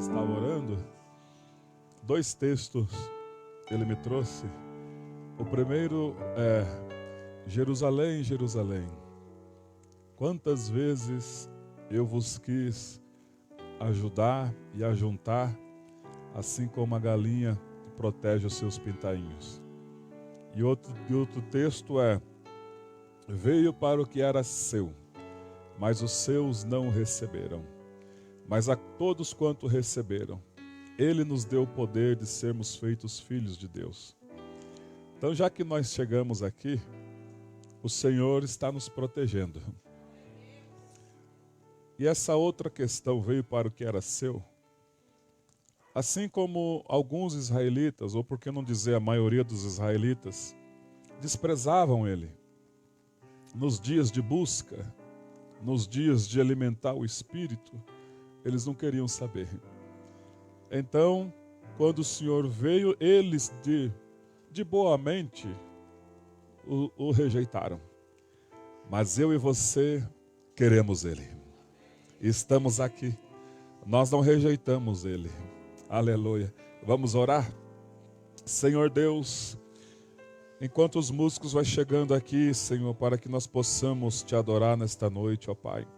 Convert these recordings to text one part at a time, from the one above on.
estava orando, dois textos ele me trouxe. O primeiro é: Jerusalém, Jerusalém, quantas vezes eu vos quis ajudar e ajuntar, assim como a galinha protege os seus pintainhos. E outro texto é: veio para o que era seu, mas os seus não o receberam. Mas a todos quanto receberam, Ele nos deu o poder de sermos feitos filhos de Deus. Então, já que nós chegamos aqui, o Senhor está nos protegendo. E essa outra questão, veio para o que era seu, assim como alguns israelitas, ou por que não dizer a maioria dos israelitas, desprezavam Ele. Nos dias de busca, nos dias de alimentar o Espírito, eles não queriam saber. Então, quando o Senhor veio, eles de boa mente o rejeitaram. Mas eu e você queremos Ele. Estamos aqui. Nós não rejeitamos Ele. Aleluia. Vamos orar? Senhor Deus, enquanto os músicos vão chegando aqui, Senhor, para que nós possamos Te adorar nesta noite, ó Pai.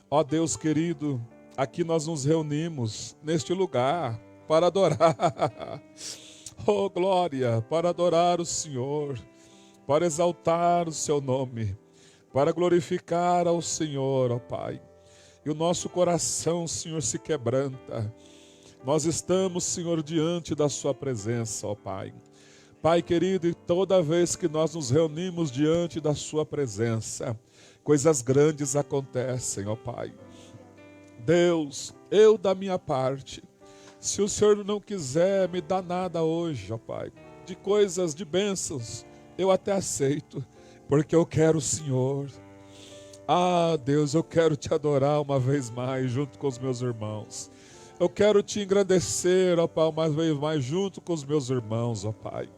Ó Deus querido, aqui nós nos reunimos neste lugar para adorar. Oh glória, para adorar o Senhor, para exaltar o Seu nome, para glorificar ao Senhor, ó Pai. E o nosso coração, Senhor, se quebranta. Nós estamos, Senhor, diante da Sua presença, ó Pai. Pai querido, e toda vez que nós nos reunimos diante da Sua presença, coisas grandes acontecem, ó Pai. Deus, eu da minha parte, se o Senhor não quiser me dar nada hoje, ó Pai, de coisas, de bênçãos, eu até aceito, porque eu quero o Senhor. Ah, Deus, eu quero Te adorar uma vez mais junto com os meus irmãos. Eu quero Te engrandecer, ó Pai, uma vez mais junto com os meus irmãos, ó Pai.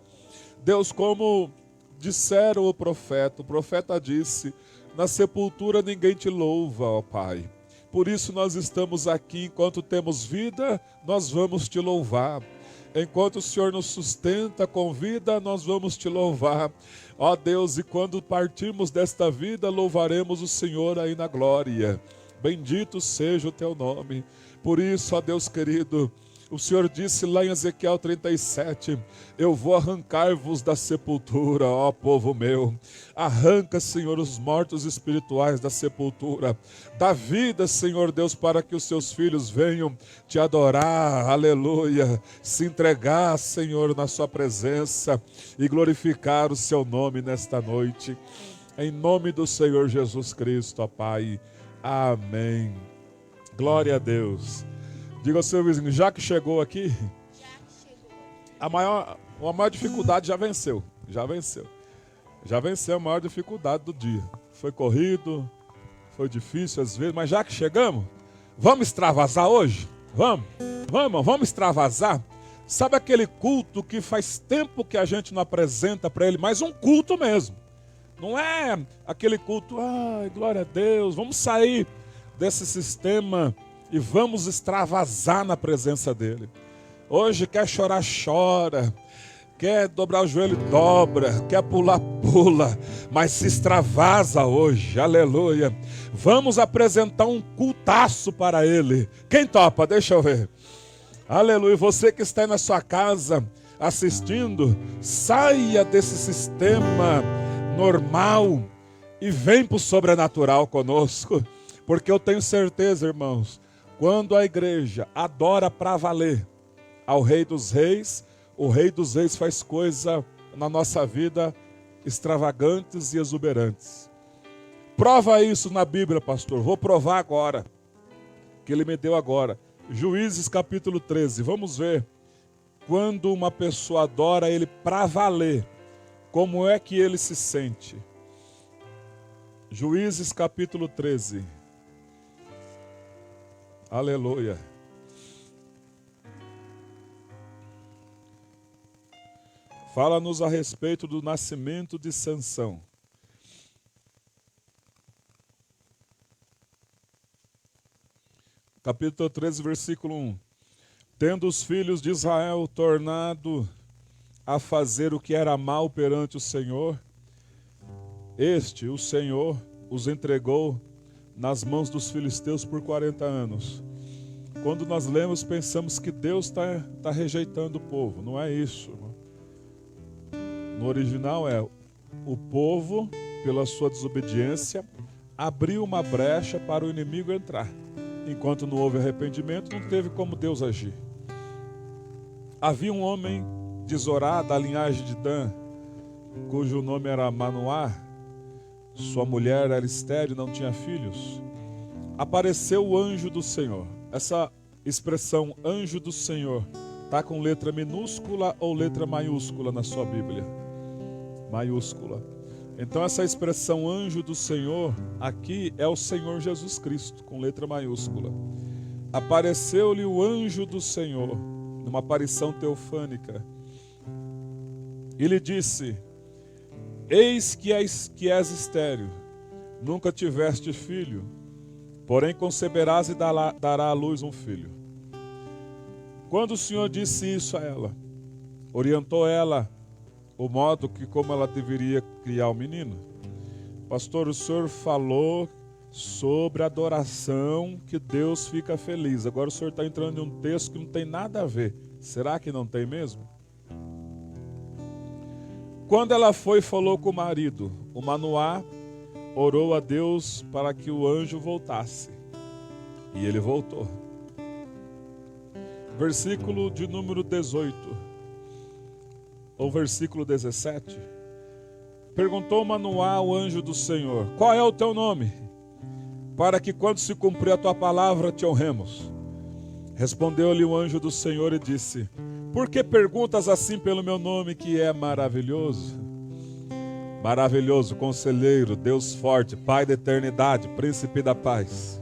Deus, como disseram o profeta disse, na sepultura ninguém Te louva, ó Pai. Por isso nós estamos aqui, enquanto temos vida, nós vamos Te louvar. Enquanto o Senhor nos sustenta com vida, nós vamos Te louvar. Ó Deus, e quando partirmos desta vida, louvaremos o Senhor aí na glória. Bendito seja o Teu nome. Por isso, ó Deus querido, o Senhor disse lá em Ezequiel 37, eu vou arrancar-vos da sepultura, ó povo meu. Arranca, Senhor, os mortos espirituais da sepultura. Dá vida, Senhor Deus, para que os Seus filhos venham Te adorar, aleluia. Se entregar, Senhor, na Sua presença e glorificar o Seu nome nesta noite. Em nome do Senhor Jesus Cristo, ó Pai. Amém. Glória a Deus. Diga ao seu vizinho, já que chegou aqui, a maior dificuldade já venceu. Já venceu a maior dificuldade do dia. Foi corrido, foi difícil às vezes, mas já que chegamos, vamos extravasar hoje? Vamos extravasar. Sabe aquele culto que faz tempo que a gente não apresenta para ele, mas um culto mesmo. Não é aquele culto, ai, glória a Deus, vamos sair desse sistema e vamos extravasar na presença dele. Hoje quer chorar, chora. Quer dobrar o joelho, dobra. Quer pular, pula. Mas se extravasa hoje, aleluia. Vamos apresentar um cultaço para ele. Quem topa? Deixa eu ver. Aleluia. Você que está aí na sua casa assistindo, saia desse sistema normal e vem para o sobrenatural conosco. Porque eu tenho certeza, irmãos, quando a igreja adora para valer ao Rei dos Reis, o Rei dos Reis faz coisa na nossa vida extravagantes e exuberantes. Prova isso na Bíblia, pastor. Vou provar agora, que ele me deu agora. Juízes capítulo 13. Vamos ver quando uma pessoa adora ele para valer, como é que ele se sente. Juízes capítulo 13. Aleluia. Fala-nos a respeito do nascimento de Sansão. Capítulo 13, versículo 1. Tendo os filhos de Israel tornado a fazer o que era mal perante o Senhor, o Senhor, os entregou nas mãos dos filisteus por 40 anos. Quando nós lemos, pensamos que Deus está rejeitando o povo. Não é isso. No original é: o povo, pela sua desobediência, abriu uma brecha para o inimigo entrar. Enquanto não houve arrependimento, não teve como Deus agir. Havia um homem de Zorá, da linhagem de Dan, cujo nome era Manoá. Sua mulher era estéril, não tinha filhos. Apareceu o anjo do Senhor. Essa expressão anjo do Senhor está com letra minúscula ou letra maiúscula na sua Bíblia? Maiúscula. Então essa expressão anjo do Senhor aqui é o Senhor Jesus Cristo, com letra maiúscula. Apareceu-lhe o anjo do Senhor, numa aparição teofânica, e lhe disse: eis que és estéril, nunca tiveste filho, porém conceberás e dará à luz um filho. Quando o Senhor disse isso a ela, orientou ela o modo que como ela deveria criar o menino. Pastor, o senhor falou sobre adoração, que Deus fica feliz. Agora o senhor está entrando em um texto que não tem nada a ver. Será que não tem mesmo? Quando ela foi e falou com o marido, o Manoá orou a Deus para que o anjo voltasse. E ele voltou. Versículo de número 18. Ou versículo 17, perguntou Manoá ao anjo do Senhor: qual é o teu nome? Para que quando se cumprir a tua palavra te honremos. Respondeu-lhe o anjo do Senhor e disse: por que perguntas assim pelo meu nome, que é maravilhoso? Maravilhoso, conselheiro, Deus forte, Pai da eternidade, príncipe da paz.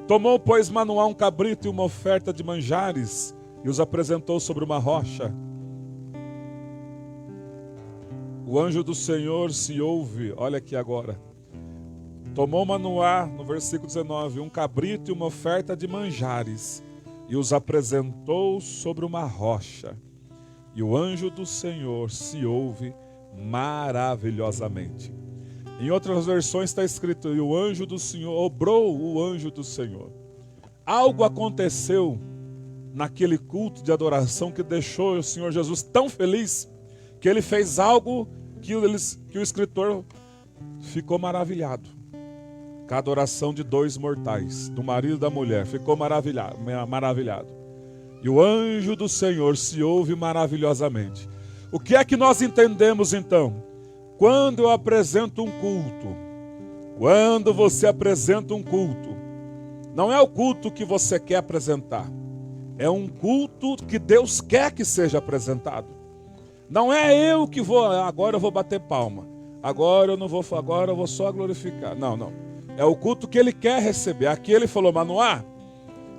Tomou, pois, Manoá um cabrito e uma oferta de manjares e os apresentou sobre uma rocha. O anjo do Senhor se ouve, olha aqui agora. Tomou Manoá, no versículo 19, um cabrito e uma oferta de manjares, e os apresentou sobre uma rocha. E o anjo do Senhor se ouve maravilhosamente. Em outras versões está escrito: e o anjo do Senhor, obrou o anjo do Senhor. Algo aconteceu naquele culto de adoração que deixou o Senhor Jesus tão feliz, que ele fez algo que o escritor ficou maravilhado. Com a adoração de dois mortais, do marido e da mulher, ficou maravilhado. E o anjo do Senhor se ouve maravilhosamente. O que é que nós entendemos então? Quando eu apresento um culto, quando você apresenta um culto, não é o culto que você quer apresentar, é um culto que Deus quer que seja apresentado. Não é eu que vou, agora eu vou bater palma, agora eu não vou, agora eu vou só glorificar. Não. É o culto que ele quer receber. Aqui ele falou: Manoá,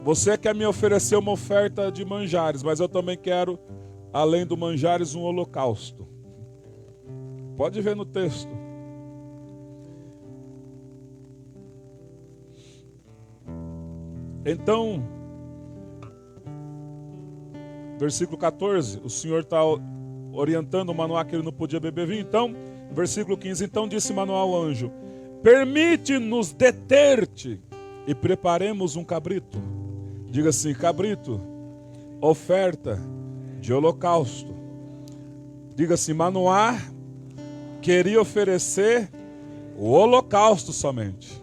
você quer me oferecer uma oferta de manjares, mas eu também quero, além do manjares, um holocausto. Pode ver no texto. Então, versículo 14, o Senhor está orientando o Manoá que ele não podia beber vinho. Então, versículo 15, então disse Manoá ao anjo: permite-nos deter-te e preparemos um cabrito. Diga assim: cabrito, oferta de holocausto. Diga assim: Manoá queria oferecer o holocausto somente.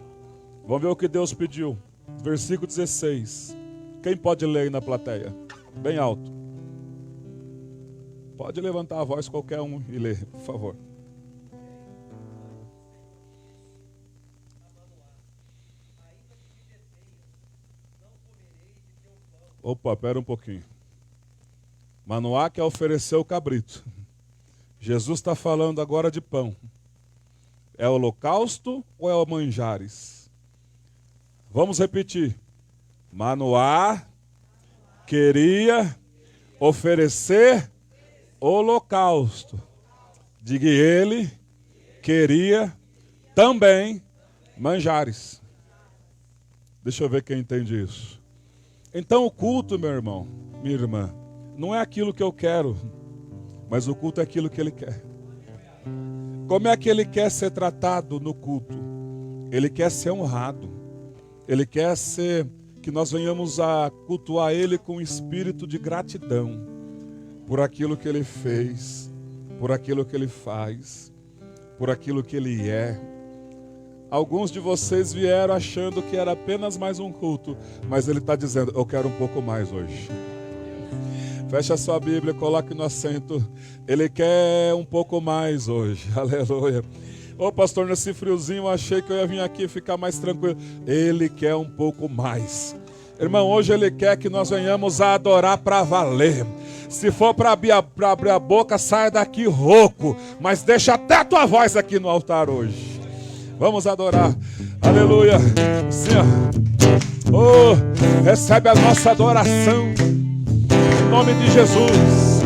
Vamos ver o que Deus pediu. Versículo 16. Quem pode ler aí na plateia? Bem alto. Pode levantar a voz qualquer um e ler, por favor. Opa, pera um pouquinho. Manoá quer oferecer o cabrito. Jesus está falando agora de pão. É holocausto ou é o manjares? Vamos repetir. Manoá queria oferecer holocausto. Diga: ele queria também manjares. Deixa eu ver quem entende isso. Então o culto, meu irmão, minha irmã, não é aquilo que eu quero, mas o culto é aquilo que Ele quer. Como é que Ele quer ser tratado no culto? Ele quer ser honrado. Ele quer que nós venhamos a cultuar Ele com um espírito de gratidão por aquilo que Ele fez, por aquilo que Ele faz, por aquilo que Ele é. Alguns de vocês vieram achando que era apenas mais um culto, mas Ele está dizendo, eu quero um pouco mais hoje. Fecha a sua Bíblia, coloque no assento. Ele quer um pouco mais hoje. Aleluia. Ô pastor, nesse friozinho eu achei que eu ia vir aqui ficar mais tranquilo. Ele quer um pouco mais. Irmão, hoje Ele quer que nós venhamos a adorar para valer. Se for para abrir a boca, saia daqui rouco. Mas deixa até a tua voz aqui no altar hoje. Vamos adorar. Aleluia. Senhor. Oh, recebe a nossa adoração. Em nome de Jesus.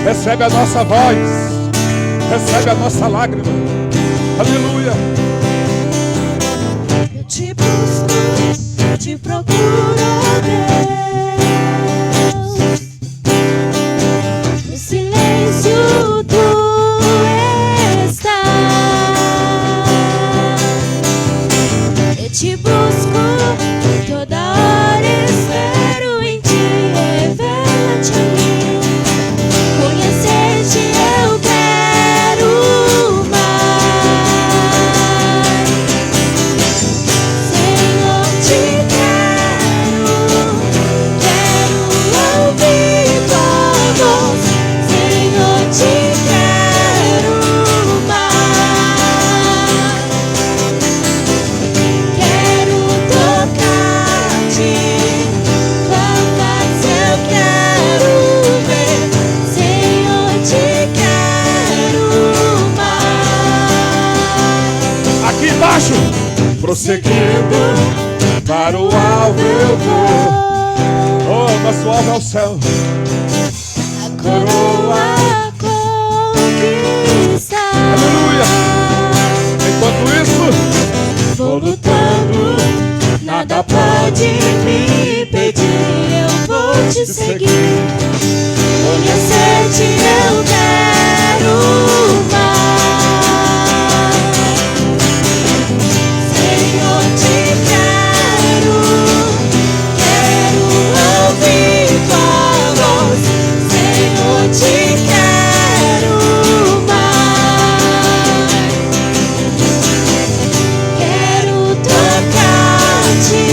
Recebe a nossa voz. Recebe a nossa lágrima. Aleluia. Eu te busco, te procuro, Deus. No silêncio tu estás. Eu te busco, toda hora espero em ti. Revela-te a mim. Conhecer-te eu quero mais. Senhor, te quero ouvir tua voz. Senhor, te quero mais. Quero tocar-te, tua face eu quero ver. Senhor, te quero mais. Aqui embaixo. Prosseguindo para o alvo eu vou. Oh, nosso alvo é o céu. A coroa conquistar. Aleluia. Enquanto isso, Vou lutando, nada pode me impedir. Eu vou te seguir. Conhecer-te eu quero mais. Senhor, te quero ouvir tua voz. Senhor, te quero mais. Quero tocar-te,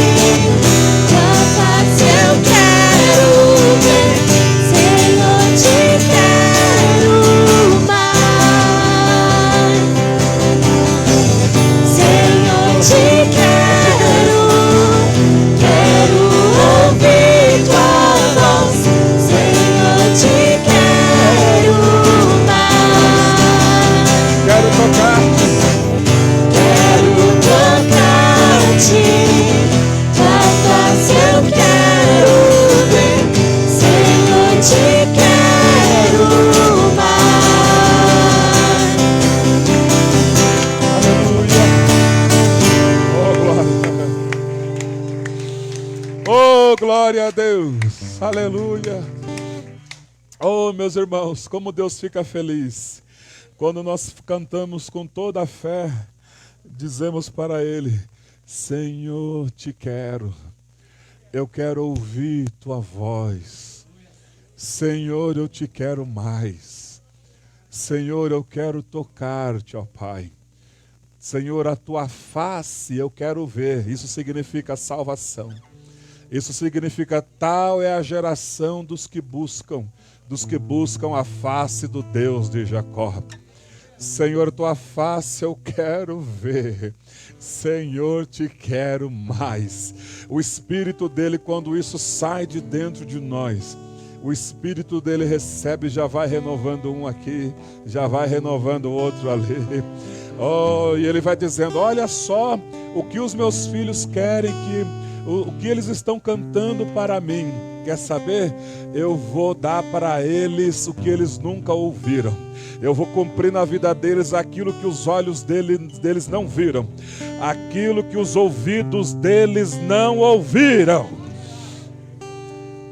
tua face eu quero ver. Senhor, te quero mais. Senhor, te quero ouvir tua voz. Senhor, te quero mais. quero tocar. Quero tocar-te, tua face eu quero ver. Senhor, te quero mais. Aleluia. Oh, glória. Oh, glória a Deus. Aleluia. Oh, meus irmãos, como Deus fica feliz quando nós cantamos com toda a fé, dizemos para Ele: Senhor, te quero. Eu quero ouvir tua voz. Senhor, eu te quero mais. Senhor, eu quero tocar-te, ó Pai. Senhor, a tua face eu quero ver. Isso significa salvação. Isso significa tal é a geração dos que buscam a face do Deus de Jacó. Senhor, tua face eu quero ver. Senhor, te quero mais. O Espírito dele, quando isso sai de dentro de nós, o Espírito dele recebe, já vai renovando um aqui, já vai renovando o outro ali. Oh, e ele vai dizendo: olha só o que os meus filhos querem, o que eles estão cantando para mim. Quer saber? Eu vou dar para eles o que eles nunca ouviram. Eu vou cumprir na vida deles aquilo que os olhos deles não viram, aquilo que os ouvidos deles não ouviram.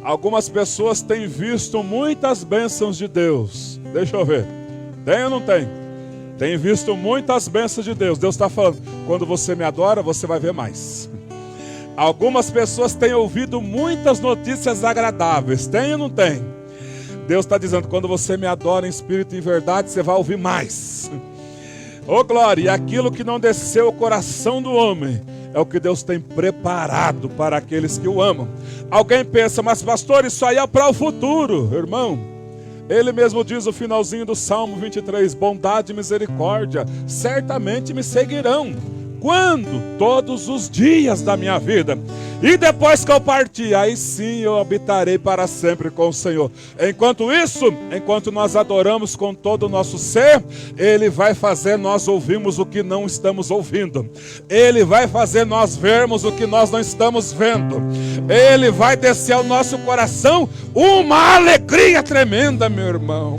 Algumas pessoas têm visto muitas bênçãos de Deus. Deixa eu ver. Tem ou não tem? Tem visto muitas bênçãos de Deus. Deus está falando, quando você me adora, você vai ver mais. Algumas pessoas têm ouvido muitas notícias agradáveis. Tem ou não tem? Deus está dizendo, quando você me adora em espírito e em verdade, você vai ouvir mais. Ô glória, e aquilo que não desceu ao coração do homem é o que Deus tem preparado para aqueles que o amam. Alguém pensa, mas pastor, isso aí é para o futuro. Irmão, ele mesmo diz no finalzinho do Salmo 23, bondade e misericórdia certamente me seguirão. Quando? Todos os dias da minha vida. E depois que eu partir, aí sim eu habitarei para sempre com o Senhor. Enquanto isso, enquanto nós adoramos com todo o nosso ser, Ele vai fazer nós ouvirmos o que não estamos ouvindo. Ele vai fazer nós vermos o que nós não estamos vendo. Ele vai descer ao nosso coração uma alegria tremenda, meu irmão.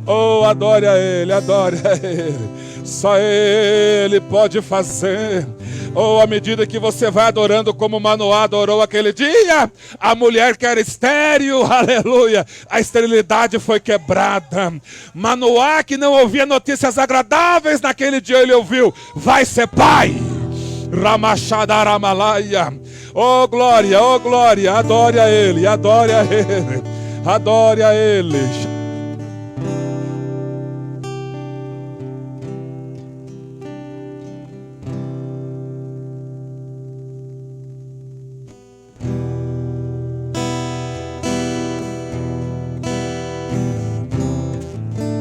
Oh, adore a Ele, adore a Ele. Só Ele pode fazer. Ou à medida que você vai adorando como Manoá adorou aquele dia, a mulher que era estéril, aleluia, a esterilidade foi quebrada. Manoá que não ouvia notícias agradáveis, naquele dia ele ouviu, vai ser pai. Ramachadaramalaya. Oh glória, adore a Ele, adore a Ele, adore a Ele.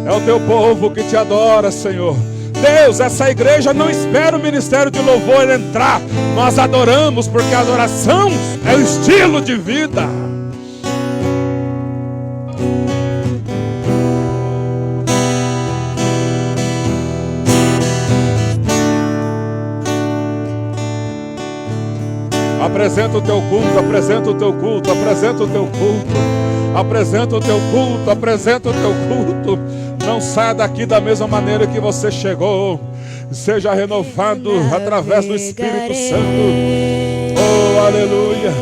É o teu povo que te adora, Senhor. Deus, essa igreja não espera o ministério de louvor entrar. Nós adoramos porque a adoração é o estilo de vida. Apresenta o teu culto, apresenta o teu culto, apresenta o teu culto. Apresenta o teu culto, apresenta o teu culto. Não saia daqui da mesma maneira que você chegou. Seja renovado através do Espírito Santo. Oh, aleluia.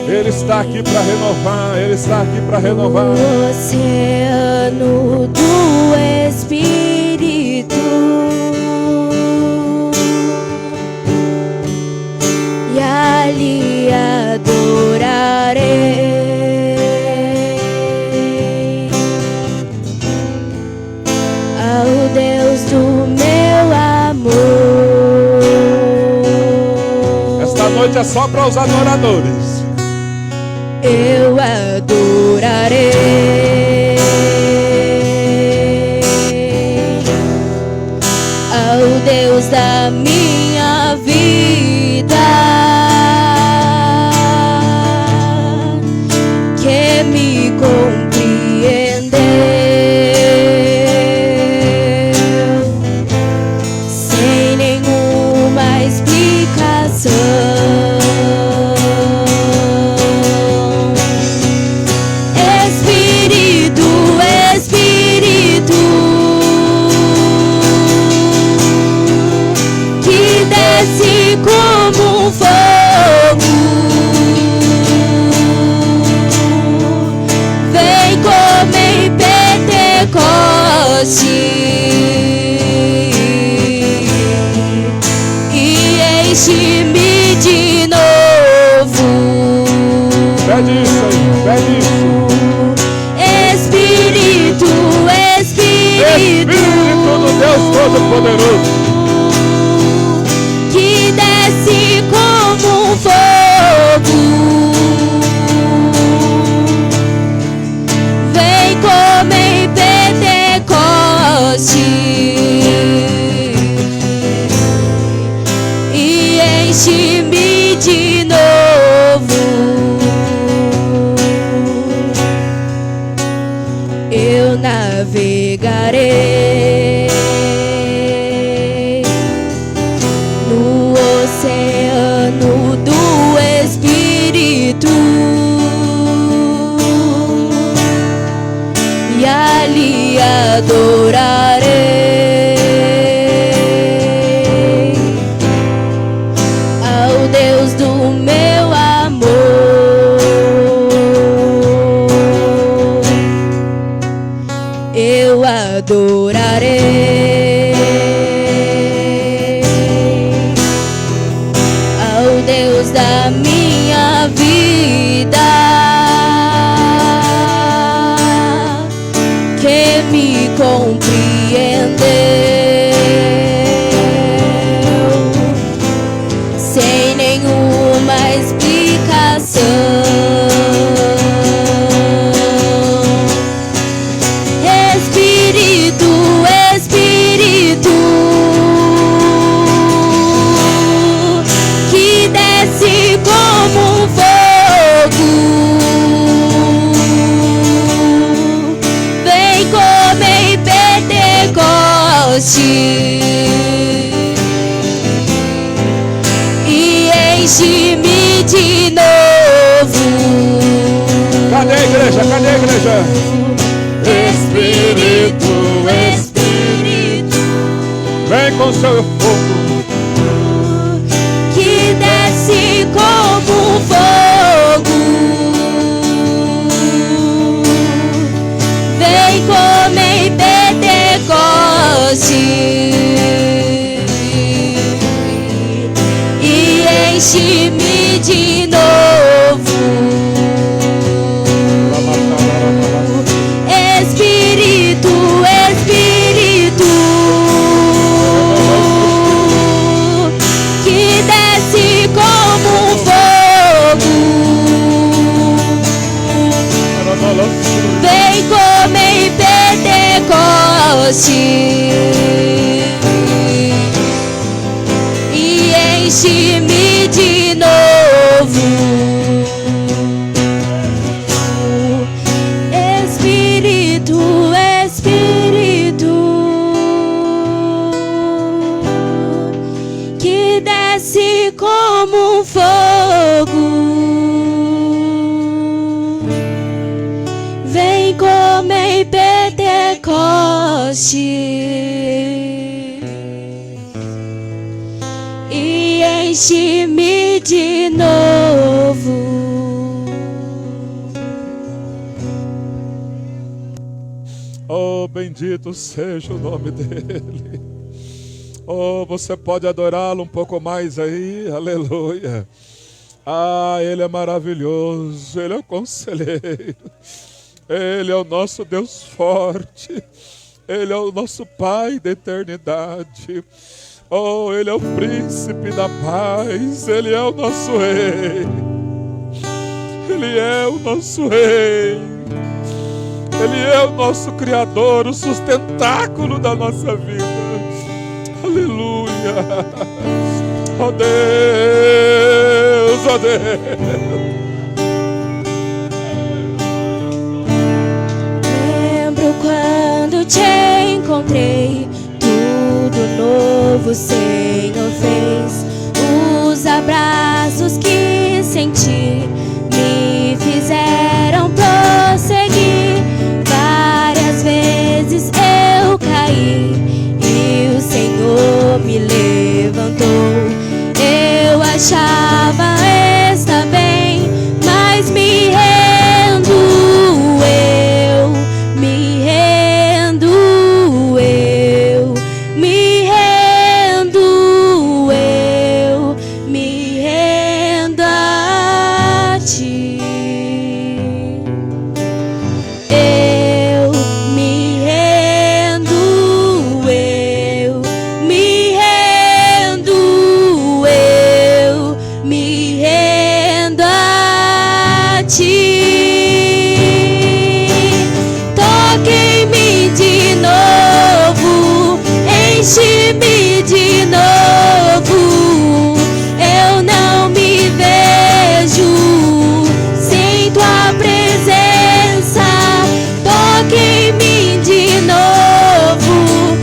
Ele está aqui para renovar. Ele está aqui para renovar. O oceano do Espírito. E ali adorarei ao Deus do meu amor. Esta noite é só para os adoradores. Eu adorarei ao Deus da minha vida, que me compreendeu sem nenhuma explicação. Espírito, Espírito, que desce como um fogo, vem como em Pentecoste e enche-me de novo. Pede isso aí, pede isso. Espírito, Espírito, Espírito do Deus Todo-Poderoso, que desce como um fogo, vem como em Pentecoste e enche-me de novo. Eu navegarei da minha vida, que me compreendeu sem nenhuma explicação. Espírito, Espírito, que desce como um fogo, vem como em Pentecoste e enche-me de novo. Cadê a igreja? Cadê a igreja? Espírito, Espírito, Vem com seu fogo. que desce como um fogo, vem como em Pentecoste e enche-me de novo. Espírito, Espírito, que desce como um fogo, vem como em Pentecoste e enche-me de novo. Espírito, Espírito, que desce como um fogo, vem como em Pentecoste e enche-me de novo. Oh, bendito seja o nome dele. Oh, você pode adorá-lo um pouco mais aí, aleluia. Ah, ele é maravilhoso, ele é o conselheiro, ele é o nosso Deus forte, ele é o nosso Pai da eternidade. Oh, ele é o príncipe da paz, ele é o nosso rei, ele é o nosso rei. Ele é o nosso Criador, o sustentáculo da nossa vida. Aleluia. Oh Deus, oh Deus. Lembro quando te encontrei, tudo novo o Senhor fez. Os abraços que senti me fizeram prosseguir. Várias vezes eu caí e o Senhor me levantou. Eu achava estar bem, mas me rendo, eu me rendo, eu me rendo, eu me rendo a ti. Eu me rendo, eu me rendo, eu me rendo a ti. Toque em mim de novo, enche-me de novo. Eu não me vejo sem tua presença. Toque em mim de novo,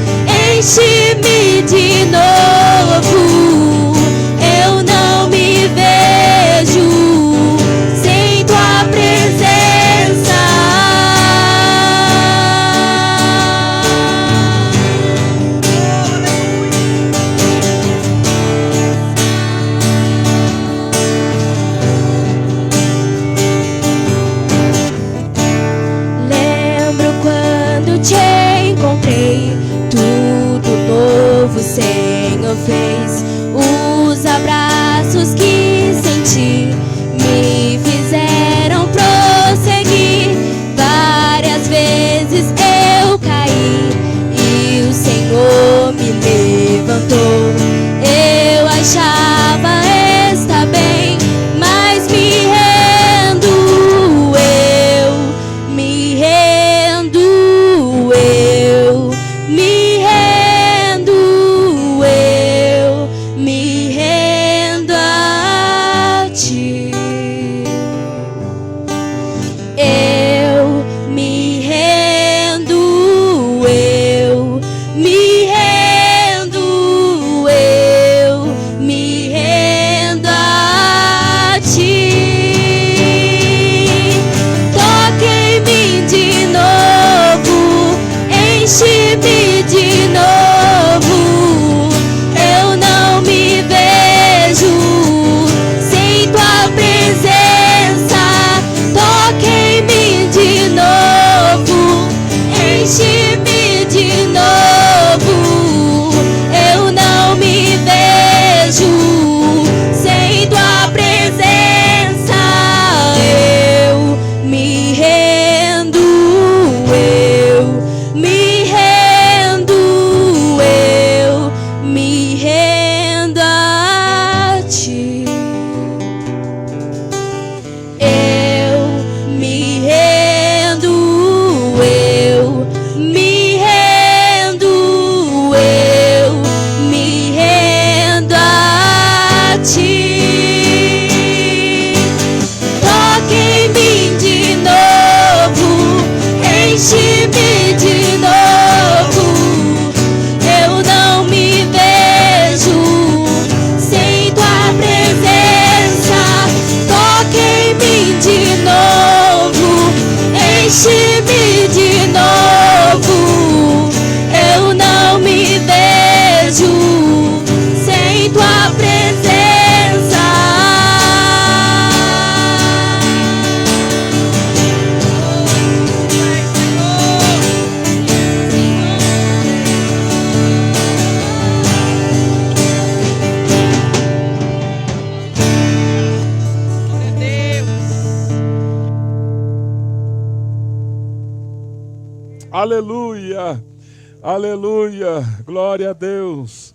enche-me de novo. Eu não me vejo sem tua presença. Aleluia, aleluia, glória a Deus.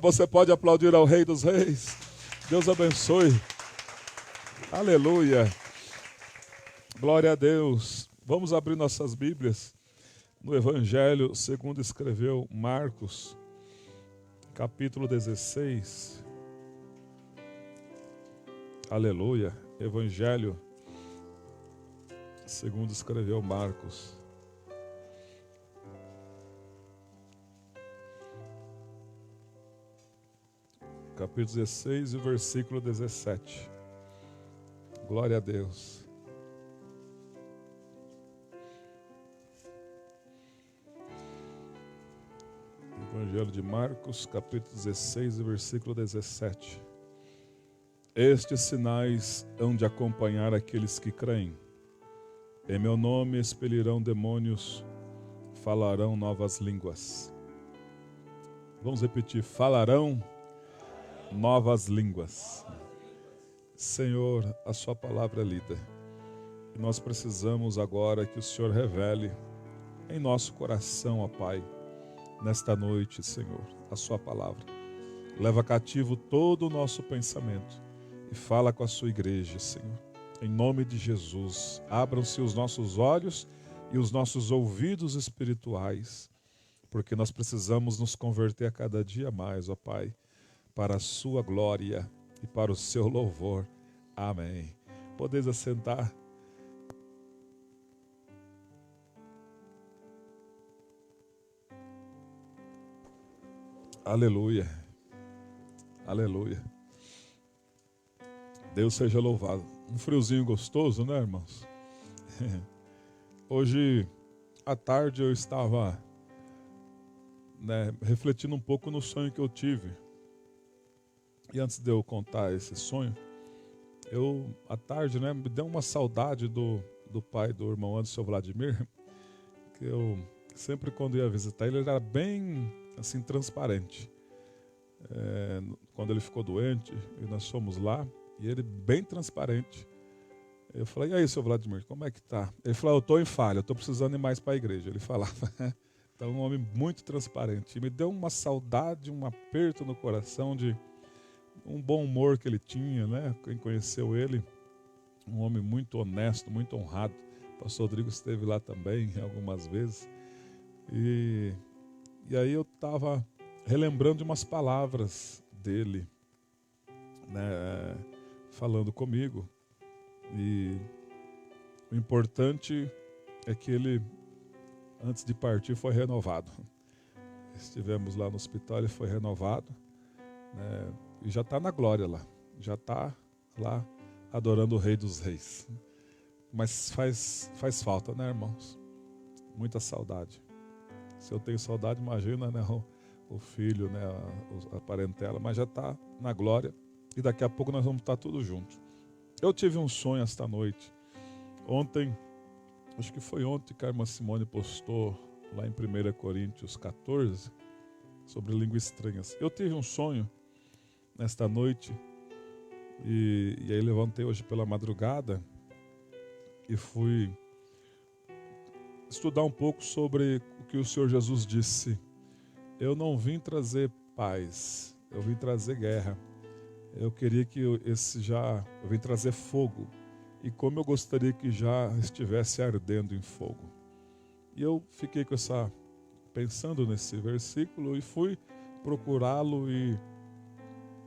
Você pode aplaudir ao Rei dos Reis. Deus abençoe. Aleluia, glória a Deus. Vamos abrir nossas Bíblias no Evangelho segundo escreveu Marcos, capítulo 16. Aleluia, Evangelho segundo escreveu Marcos. Capítulo 16 e o versículo 17. Glória a Deus. Evangelho de Marcos, capítulo 16 e versículo 17. Estes sinais hão de acompanhar aqueles que creem. Em meu nome expelirão demônios, falarão novas línguas. Vamos repetir, falarão novas línguas. Senhor, a sua palavra é lida. E nós precisamos agora que o Senhor revele em nosso coração, ó Pai, nesta noite, Senhor, a sua palavra. Leva cativo todo o nosso pensamento e fala com a sua igreja, Senhor. Em nome de Jesus, abram-se os nossos olhos e os nossos ouvidos espirituais, porque nós precisamos nos converter a cada dia mais, ó Pai, para a sua glória e para o seu louvor. Amém. Podeis assentar. Aleluia. Aleluia. Deus seja louvado. Um friozinho gostoso, né, irmãos? Hoje à tarde eu estava refletindo um pouco no sonho que eu tive. E antes de eu contar esse sonho, à tarde, me deu uma saudade do pai do irmão Anderson Vladimir, que eu sempre quando ia visitar ele era bem assim transparente. Quando ele ficou doente, e nós fomos lá, e ele bem transparente. Eu falei, e aí, seu Vladimir, como é que tá? Ele falou, eu estou em falha, eu estou precisando ir mais para a igreja. Ele falava, então um homem muito transparente. E me deu uma saudade, um aperto no coração de um bom humor que ele tinha, Quem conheceu ele, um homem muito honesto, muito honrado. O pastor Rodrigo esteve lá também algumas vezes. E aí eu estava relembrando de umas palavras dele, falando comigo. E o importante é que ele, antes de partir, foi renovado. Estivemos lá no hospital, ele foi renovado, e já está na glória lá. Já está lá adorando o Rei dos Reis. Mas faz falta, irmãos? Muita saudade. Se eu tenho saudade, imagina, o filho, a parentela, mas já está na glória. E daqui a pouco nós vamos estar todos juntos. Eu tive um sonho esta noite. Ontem, acho que foi ontem que a irmã Simone postou lá em 1 Coríntios 14 sobre línguas estranhas. Eu tive um sonho nesta noite e aí levantei hoje pela madrugada e fui estudar um pouco sobre o que o Senhor Jesus disse. Eu não vim trazer paz, eu vim trazer guerra. Eu queria que eu vim trazer fogo. E como eu gostaria que já estivesse ardendo em fogo. E eu fiquei pensando nesse versículo e fui procurá-lo e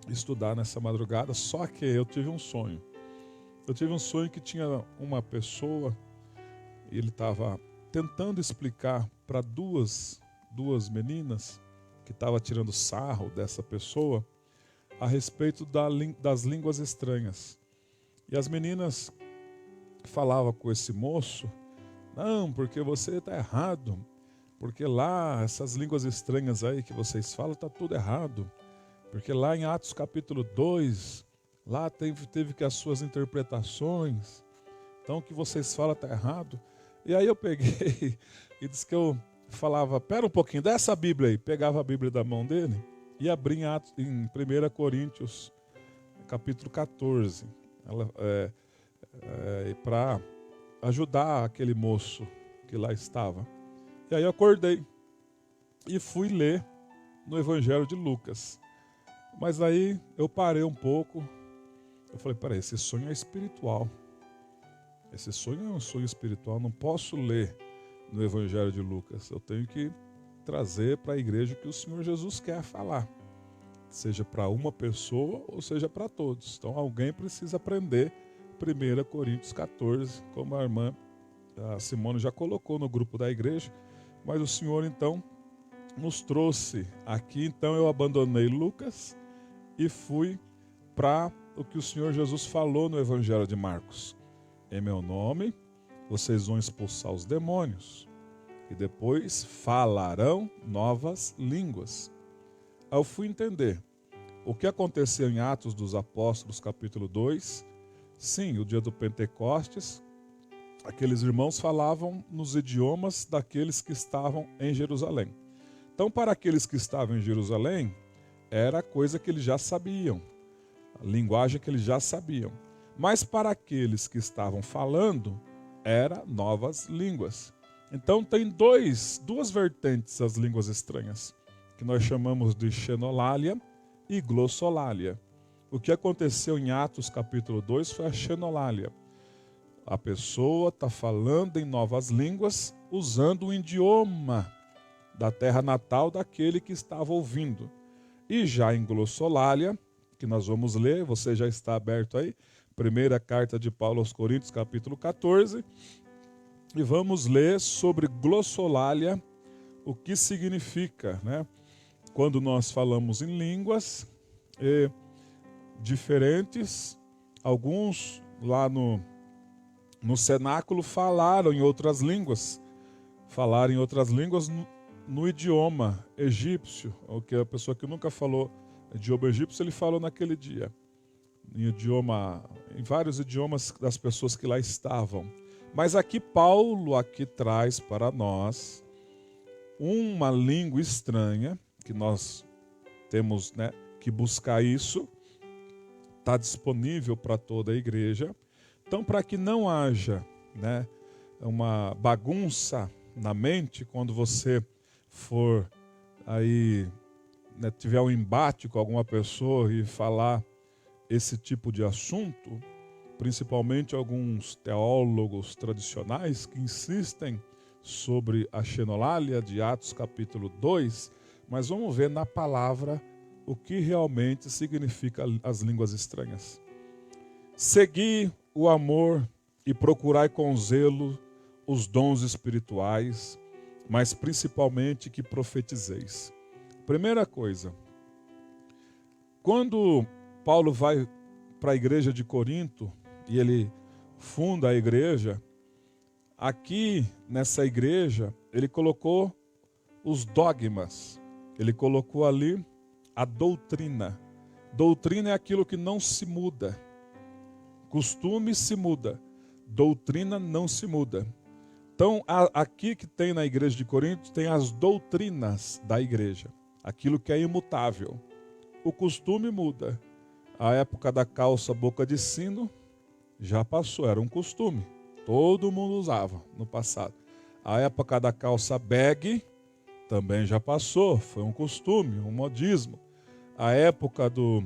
estudar nessa madrugada. Só que eu tive um sonho. Eu tive um sonho que tinha uma pessoa, e ele estava tentando explicar para duas meninas que estavam tirando sarro dessa pessoa a respeito das línguas estranhas. E as meninas falavam com esse moço, não, porque você está errado, porque lá, essas línguas estranhas aí que vocês falam, está tudo errado, porque lá em Atos capítulo 2, lá teve que as suas interpretações, então o que vocês falam está errado. E aí eu peguei e disse que eu falava, pera um pouquinho, dá essa Bíblia aí, pegava a Bíblia da mão dele, e abri em 1 Coríntios, capítulo 14, para ajudar aquele moço que lá estava. E aí eu acordei e fui ler no Evangelho de Lucas. Mas aí eu parei um pouco. Eu falei, peraí, esse sonho é espiritual. Esse sonho é um sonho espiritual. Não posso ler no Evangelho de Lucas. Eu tenho que trazer para a igreja o que o Senhor Jesus quer falar. Seja para uma pessoa ou seja para todos. Então alguém precisa aprender 1 Coríntios 14, como a irmã a Simone já colocou no grupo da igreja. Mas o Senhor então nos trouxe aqui. Então eu abandonei Lucas e fui para o que o Senhor Jesus falou no Evangelho de Marcos. Em meu nome, vocês vão expulsar os demônios e depois falarão novas línguas. Aí eu fui entender o que aconteceu em Atos dos Apóstolos, capítulo 2. Sim, o dia do Pentecostes, aqueles irmãos falavam nos idiomas daqueles que estavam em Jerusalém. Então, para aqueles que estavam em Jerusalém, era coisa que eles já sabiam, a linguagem que eles já sabiam. Mas para aqueles que estavam falando, era novas línguas. Então tem duas vertentes as línguas estranhas, que nós chamamos de xenolalia e glossolalia. O que aconteceu em Atos capítulo 2 foi a xenolalia. A pessoa está falando em novas línguas, usando o idioma da terra natal daquele que estava ouvindo. E já em glossolalia, que nós vamos ler, você já está aberto aí, primeira carta de Paulo aos Coríntios, capítulo 14, e vamos ler sobre glossolalia, o que significa, né? Quando nós falamos em línguas diferentes, alguns lá no cenáculo falaram em outras línguas, no idioma egípcio, o que a pessoa que nunca falou idioma egípcio, ele falou naquele dia. Em vários idiomas das pessoas que lá estavam. Mas aqui Paulo traz para nós uma língua estranha, que nós temos, né, que buscar isso. Está disponível para toda a igreja. Então, para que não haja, né, uma bagunça na mente, quando você for aí, né, tiver um embate com alguma pessoa e falar esse tipo de assunto, principalmente alguns teólogos tradicionais que insistem sobre a xenolalia de Atos capítulo 2, mas vamos ver na palavra o que realmente significa as línguas estranhas. Segui o amor e procurai com zelo os dons espirituais, mas principalmente que profetizeis. Primeira coisa, quando Paulo vai para a igreja de Corinto e ele funda a igreja, aqui nessa igreja ele colocou os dogmas, ele colocou ali a doutrina. Doutrina é aquilo que não se muda. Costume se muda, doutrina não se muda. Então aqui que tem na igreja de Corinto tem as doutrinas da igreja, aquilo que é imutável. O costume muda. A época da calça boca de sino já passou, era um costume. Todo mundo usava no passado. A época da calça bag também já passou, foi um costume, um modismo. A época do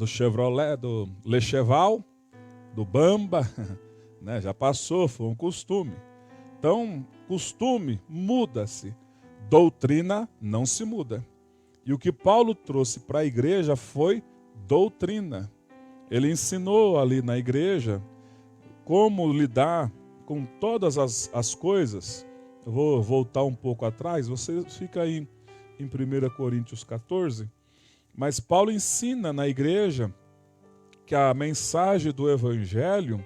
Chevrolet, do Lecheval, do Bamba, né, já passou, foi um costume. Então, costume muda-se, doutrina não se muda. E o que Paulo trouxe para a igreja foi doutrina. Ele ensinou ali na igreja como lidar com todas as coisas. Eu vou voltar um pouco atrás, você fica aí em 1 Coríntios 14, mas Paulo ensina na igreja que a mensagem do evangelho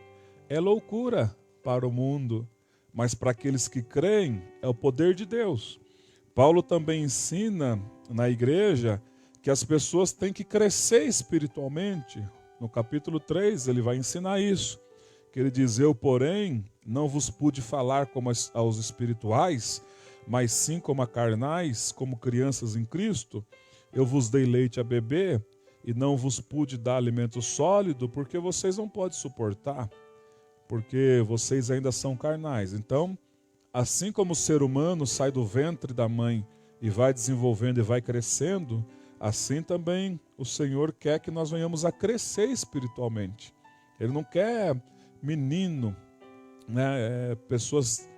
é loucura para o mundo, mas para aqueles que creem é o poder de Deus. Paulo também ensina na igreja que as pessoas têm que crescer espiritualmente. No capítulo 3 ele vai ensinar isso, que ele diz: eu, porém, não vos pude falar como aos espirituais, mas sim como a carnais, como crianças em Cristo. Eu vos dei leite a beber e não vos pude dar alimento sólido, porque vocês não podem suportar, porque vocês ainda são carnais. Então, Assim como o ser humano sai do ventre da mãe e vai desenvolvendo e vai crescendo, assim também o Senhor quer que nós venhamos a crescer espiritualmente. Ele não quer menino, né, pessoas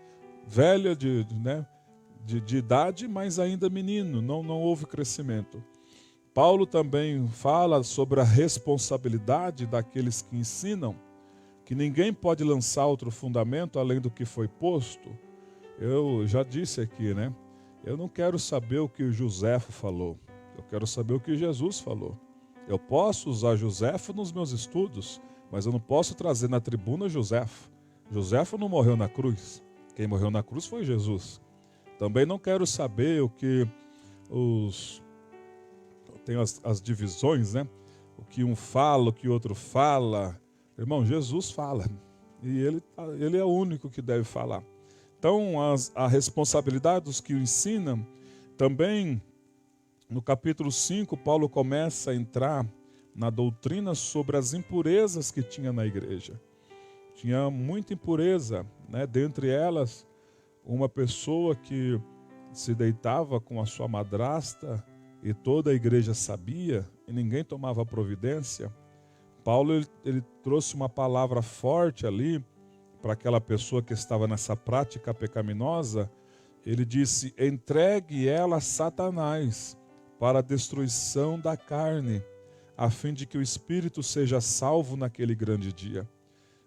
velhas de idade, mas ainda menino, não houve crescimento. Paulo também fala sobre a responsabilidade daqueles que ensinam, que ninguém pode lançar outro fundamento além do que foi posto. Eu já disse aqui, né? Eu não quero saber o que o Joséfo falou, eu quero saber o que Jesus falou. Eu posso usar Joséfo nos meus estudos, mas eu não posso trazer na tribuna Joséfo. Joséfo não morreu na cruz, quem morreu na cruz foi Jesus. Também não quero saber o que tem as divisões, né? O que um fala, o que outro fala. Irmão, Jesus fala, e ele é o único que deve falar. Então, a responsabilidade dos que o ensinam, também no capítulo 5, Paulo começa a entrar na doutrina sobre as impurezas que tinha na igreja. Tinha muita impureza, né? Dentre elas, uma pessoa que se deitava com a sua madrasta e toda a igreja sabia e ninguém tomava providência. Paulo ele trouxe uma palavra forte ali para aquela pessoa que estava nessa prática pecaminosa. Ele disse: entregue ela a Satanás para a destruição da carne, a fim de que o espírito seja salvo naquele grande dia.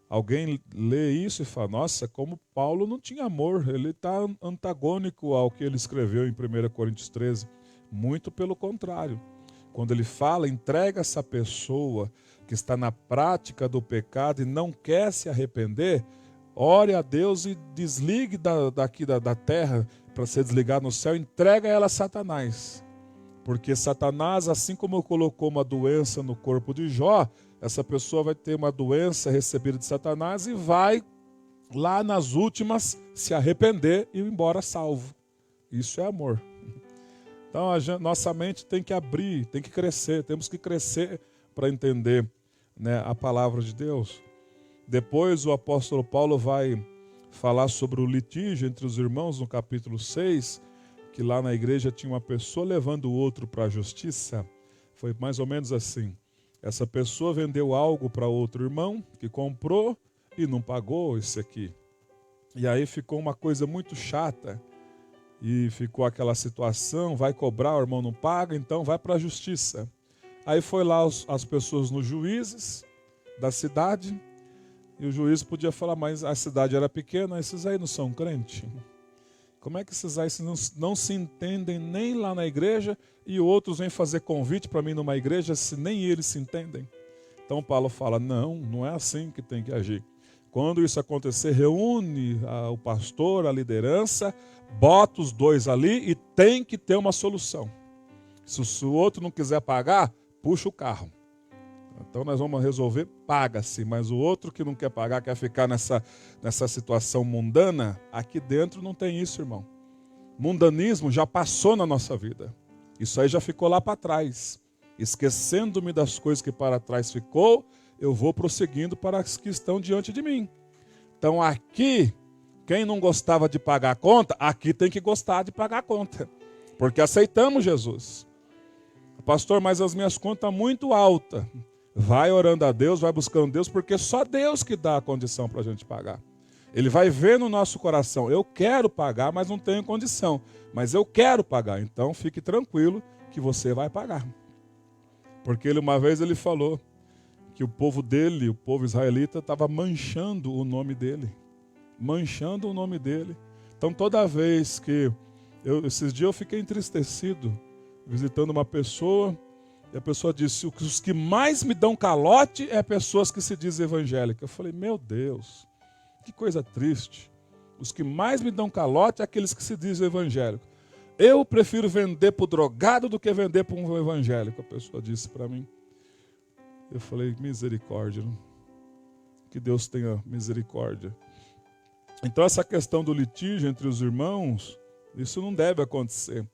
Alguém lê isso e fala: nossa, como Paulo não tinha amor, ele está antagônico ao que ele escreveu em 1 Coríntios 13. Muito pelo contrário. Quando ele fala, entrega essa pessoa que está na prática do pecado e não quer se arrepender, ore a Deus e desligue daqui da terra para ser desligado no céu, entrega ela a Satanás. Porque Satanás, assim como colocou uma doença no corpo de Jó, essa pessoa vai ter uma doença recebida de Satanás e vai lá nas últimas se arrepender e ir embora salvo. Isso é amor. Então nossa mente tem que abrir, tem que crescer, temos que crescer para entender, né, a palavra de Deus. Depois o apóstolo Paulo vai falar sobre o litígio entre os irmãos no capítulo 6, que lá na igreja tinha uma pessoa levando o outro para a justiça. Foi mais ou menos assim. Essa pessoa vendeu algo para outro irmão que comprou e não pagou esse aqui. E aí ficou uma coisa muito chata. E ficou aquela situação, vai cobrar, o irmão não paga, então vai para a justiça. Aí foi lá as pessoas nos juízes da cidade, e o juiz podia falar: mas a cidade era pequena, esses aí não são crentes? Como é que esses aí não se entendem nem lá na igreja, e outros vêm fazer convite para mim numa igreja se nem eles se entendem? Então Paulo fala: não é assim que tem que agir. Quando isso acontecer, reúne o pastor, a liderança, bota os dois ali e tem que ter uma solução. Se o outro não quiser pagar, puxa o carro. Então nós vamos resolver, paga-se. Mas o outro que não quer pagar, quer ficar nessa situação mundana, aqui dentro não tem isso, irmão. Mundanismo já passou na nossa vida. Isso aí já ficou lá para trás. Esquecendo-me das coisas que para trás ficou, eu vou prosseguindo para as que estão diante de mim. Então aqui, quem não gostava de pagar a conta, aqui tem que gostar de pagar a conta. Porque aceitamos Jesus. Pastor, mas as minhas contas estão muito altas. Vai orando a Deus, vai buscando Deus, porque só Deus que dá a condição para a gente pagar. Ele vai ver no nosso coração: eu quero pagar, mas não tenho condição. Mas eu quero pagar, então fique tranquilo que você vai pagar. Porque uma vez ele falou que o povo dele, o povo israelita, estava manchando o nome dele. Manchando o nome dele. Então toda vez que esses dias eu fiquei entristecido, visitando uma pessoa, e a pessoa disse: os que mais me dão calote é pessoas que se dizem evangélicas. Eu falei: meu Deus, que coisa triste. Os que mais me dão calote é aqueles que se dizem evangélicos. Eu prefiro vender para o drogado do que vender para um evangélico, a pessoa disse para mim. Eu falei: misericórdia, né? Que Deus tenha misericórdia. Então essa questão do litígio entre os irmãos, isso não deve acontecer.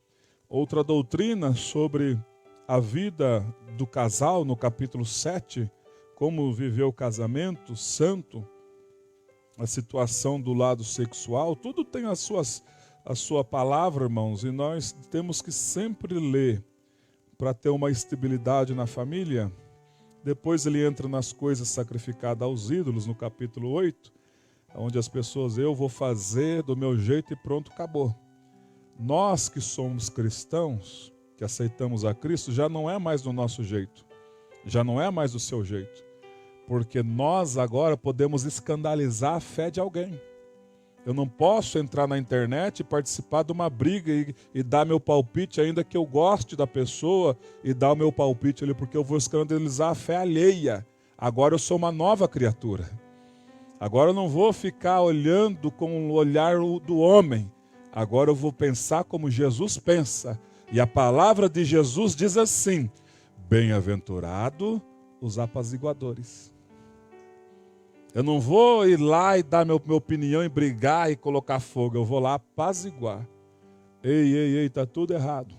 Outra doutrina sobre a vida do casal, no capítulo 7, como viver o casamento santo, a situação do lado sexual, tudo tem a sua palavra, irmãos, e nós temos que sempre ler para ter uma estabilidade na família. Depois ele entra nas coisas sacrificadas aos ídolos, no capítulo 8, onde as pessoas, eu vou fazer do meu jeito e pronto, acabou. Nós que somos cristãos, que aceitamos a Cristo, já não é mais do nosso jeito, já não é mais do seu jeito, porque nós agora podemos escandalizar a fé de alguém. Eu não posso entrar na internet e participar de uma briga e dar meu palpite, ainda que eu goste da pessoa, e dar o meu palpite ali, porque eu vou escandalizar a fé alheia. Agora eu sou uma nova criatura. Agora eu não vou ficar olhando com o olhar do homem. Agora eu vou pensar como Jesus pensa. E a palavra de Jesus diz assim: bem-aventurado os apaziguadores. Eu não vou ir lá e dar minha opinião e brigar e colocar fogo. Eu vou lá apaziguar. Ei, está tudo errado.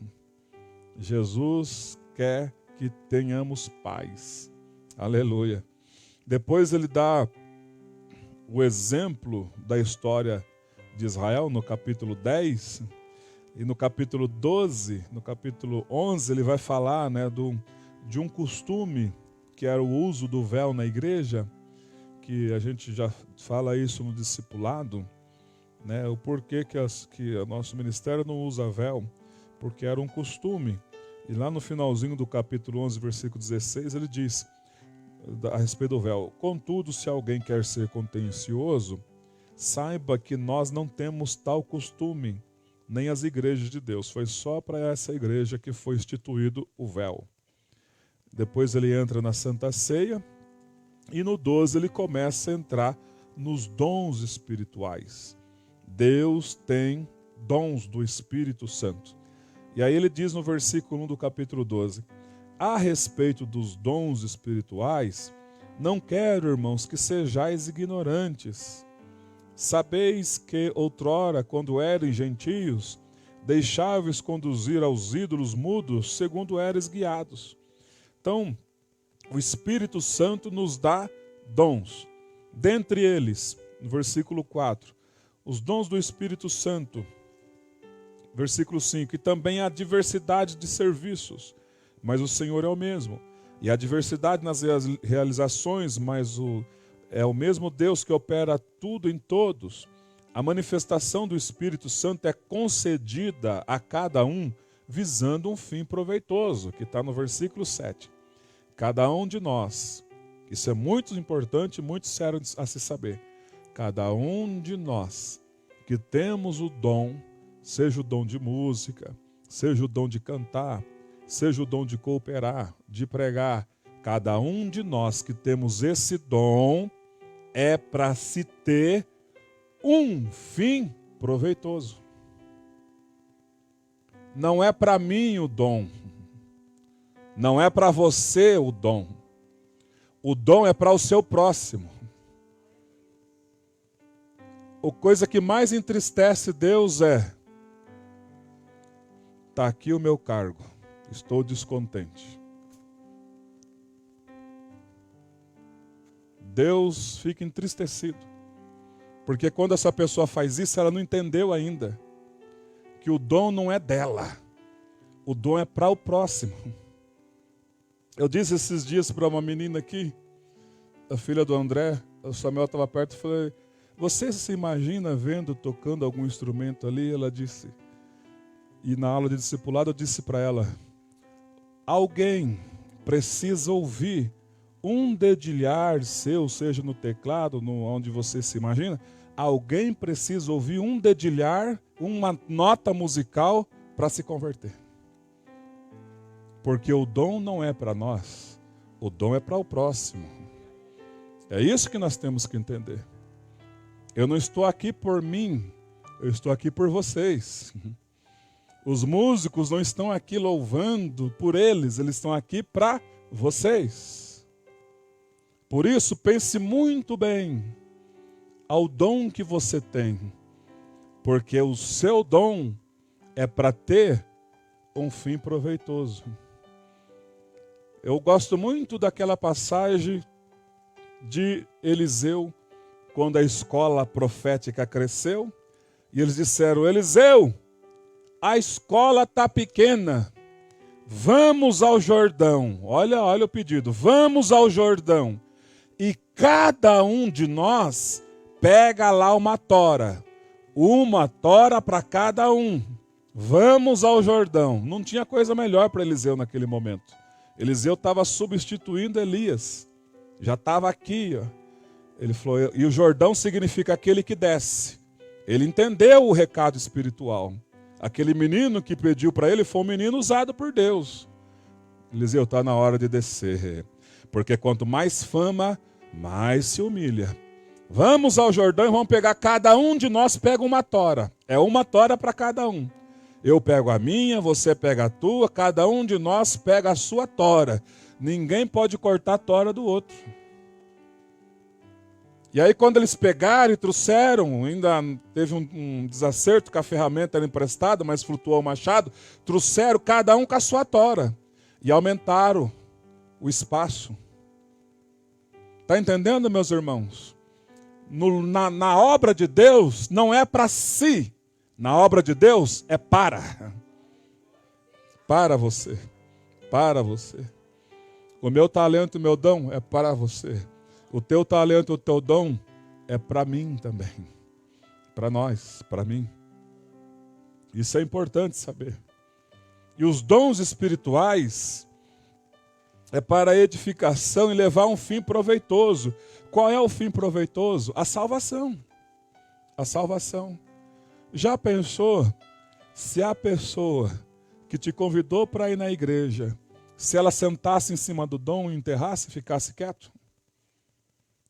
Jesus quer que tenhamos paz. Aleluia. Depois ele dá o exemplo da história de Israel no capítulo 10. E no capítulo 12, no capítulo 11, ele vai falar, de um costume que era o uso do véu na igreja, que a gente já fala isso no discipulado, o porquê que o nosso ministério não usa véu, porque era um costume. E lá no finalzinho do capítulo 11, versículo 16, ele diz a respeito do véu: contudo, se alguém quer ser contencioso, saiba que nós não temos tal costume, nem as igrejas de Deus. Foi só para essa igreja que foi instituído o véu. Depois ele entra na Santa Ceia, e no 12 ele começa a entrar nos dons espirituais. Deus tem dons do Espírito Santo. E aí ele diz no versículo 1 do capítulo 12: a respeito dos dons espirituais, não quero, irmãos, que sejais ignorantes. Sabeis que outrora, quando eres gentios, deixáveis conduzir aos ídolos mudos, segundo eres guiados. Então, o Espírito Santo nos dá dons. Dentre eles, no versículo 4, os dons do Espírito Santo. Versículo 5, e também há diversidade de serviços, mas o Senhor é o mesmo. E há diversidade nas realizações, mas é o mesmo Deus que opera tudo em todos. A manifestação do Espírito Santo é concedida a cada um visando um fim proveitoso, que está no versículo 7. Cada um de nós, isso é muito importante, muito sério a se saber, cada um de nós que temos o dom, seja o dom de música, seja o dom de cantar, seja o dom de cooperar, de pregar, cada um de nós que temos esse dom é para se ter um fim proveitoso. Não é para mim o dom. Não é para você o dom. O dom é para o seu próximo. A coisa que mais entristece Deus é: está aqui o meu cargo, estou descontente. Deus fica entristecido, porque quando essa pessoa faz isso, ela não entendeu ainda que o dom não é dela, o dom é para o próximo. Eu disse esses dias para uma menina aqui, a filha do André, o Samuel estava perto, e falei: você se imagina tocando algum instrumento ali? Ela disse, e na aula de discipulado eu disse para ela: alguém precisa ouvir um dedilhar seu, seja no teclado, onde você se imagina, alguém precisa ouvir um dedilhar, uma nota musical para se converter. Porque o dom não é para nós, o dom é para o próximo. É isso que nós temos que entender. Eu não estou aqui por mim, eu estou aqui por vocês. Os músicos não estão aqui louvando por eles estão aqui para vocês. Por isso, pense muito bem ao dom que você tem, porque o seu dom é para ter um fim proveitoso. Eu gosto muito daquela passagem de Eliseu, quando a escola profética cresceu, e eles disseram: Eliseu, a escola está pequena, vamos ao Jordão. Olha o pedido, vamos ao Jordão. E cada um de nós pega lá uma tora para cada um. Vamos ao Jordão. Não tinha coisa melhor para Eliseu naquele momento. Eliseu estava substituindo Elias. Já estava aqui, ó. Ele falou, e o Jordão significa aquele que desce. Ele entendeu o recado espiritual. Aquele menino que pediu para ele foi um menino usado por Deus. Eliseu, está na hora de descer. Porque quanto mais fama, mais se humilha. Vamos ao Jordão e vamos pegar, cada um de nós pega uma tora. É uma tora para cada um. Eu pego a minha, você pega a tua, cada um de nós pega a sua tora. Ninguém pode cortar a tora do outro. E aí quando eles pegaram e trouxeram, ainda teve um desacerto que a ferramenta era emprestada, mas flutuou o machado, trouxeram cada um com a sua tora e aumentaram o espaço. Está entendendo, meus irmãos? Na obra de Deus não é para si, na obra de Deus é para você, para você. O meu talento e o meu dom é para você. O teu talento e o teu dom é para mim também. Para nós, para mim. Isso é importante saber. E os dons espirituais é para edificação e levar a um fim proveitoso. Qual é o fim proveitoso? A salvação. A salvação. Já pensou se a pessoa que te convidou para ir na igreja, se ela sentasse em cima do dom, enterrasse e ficasse quieto?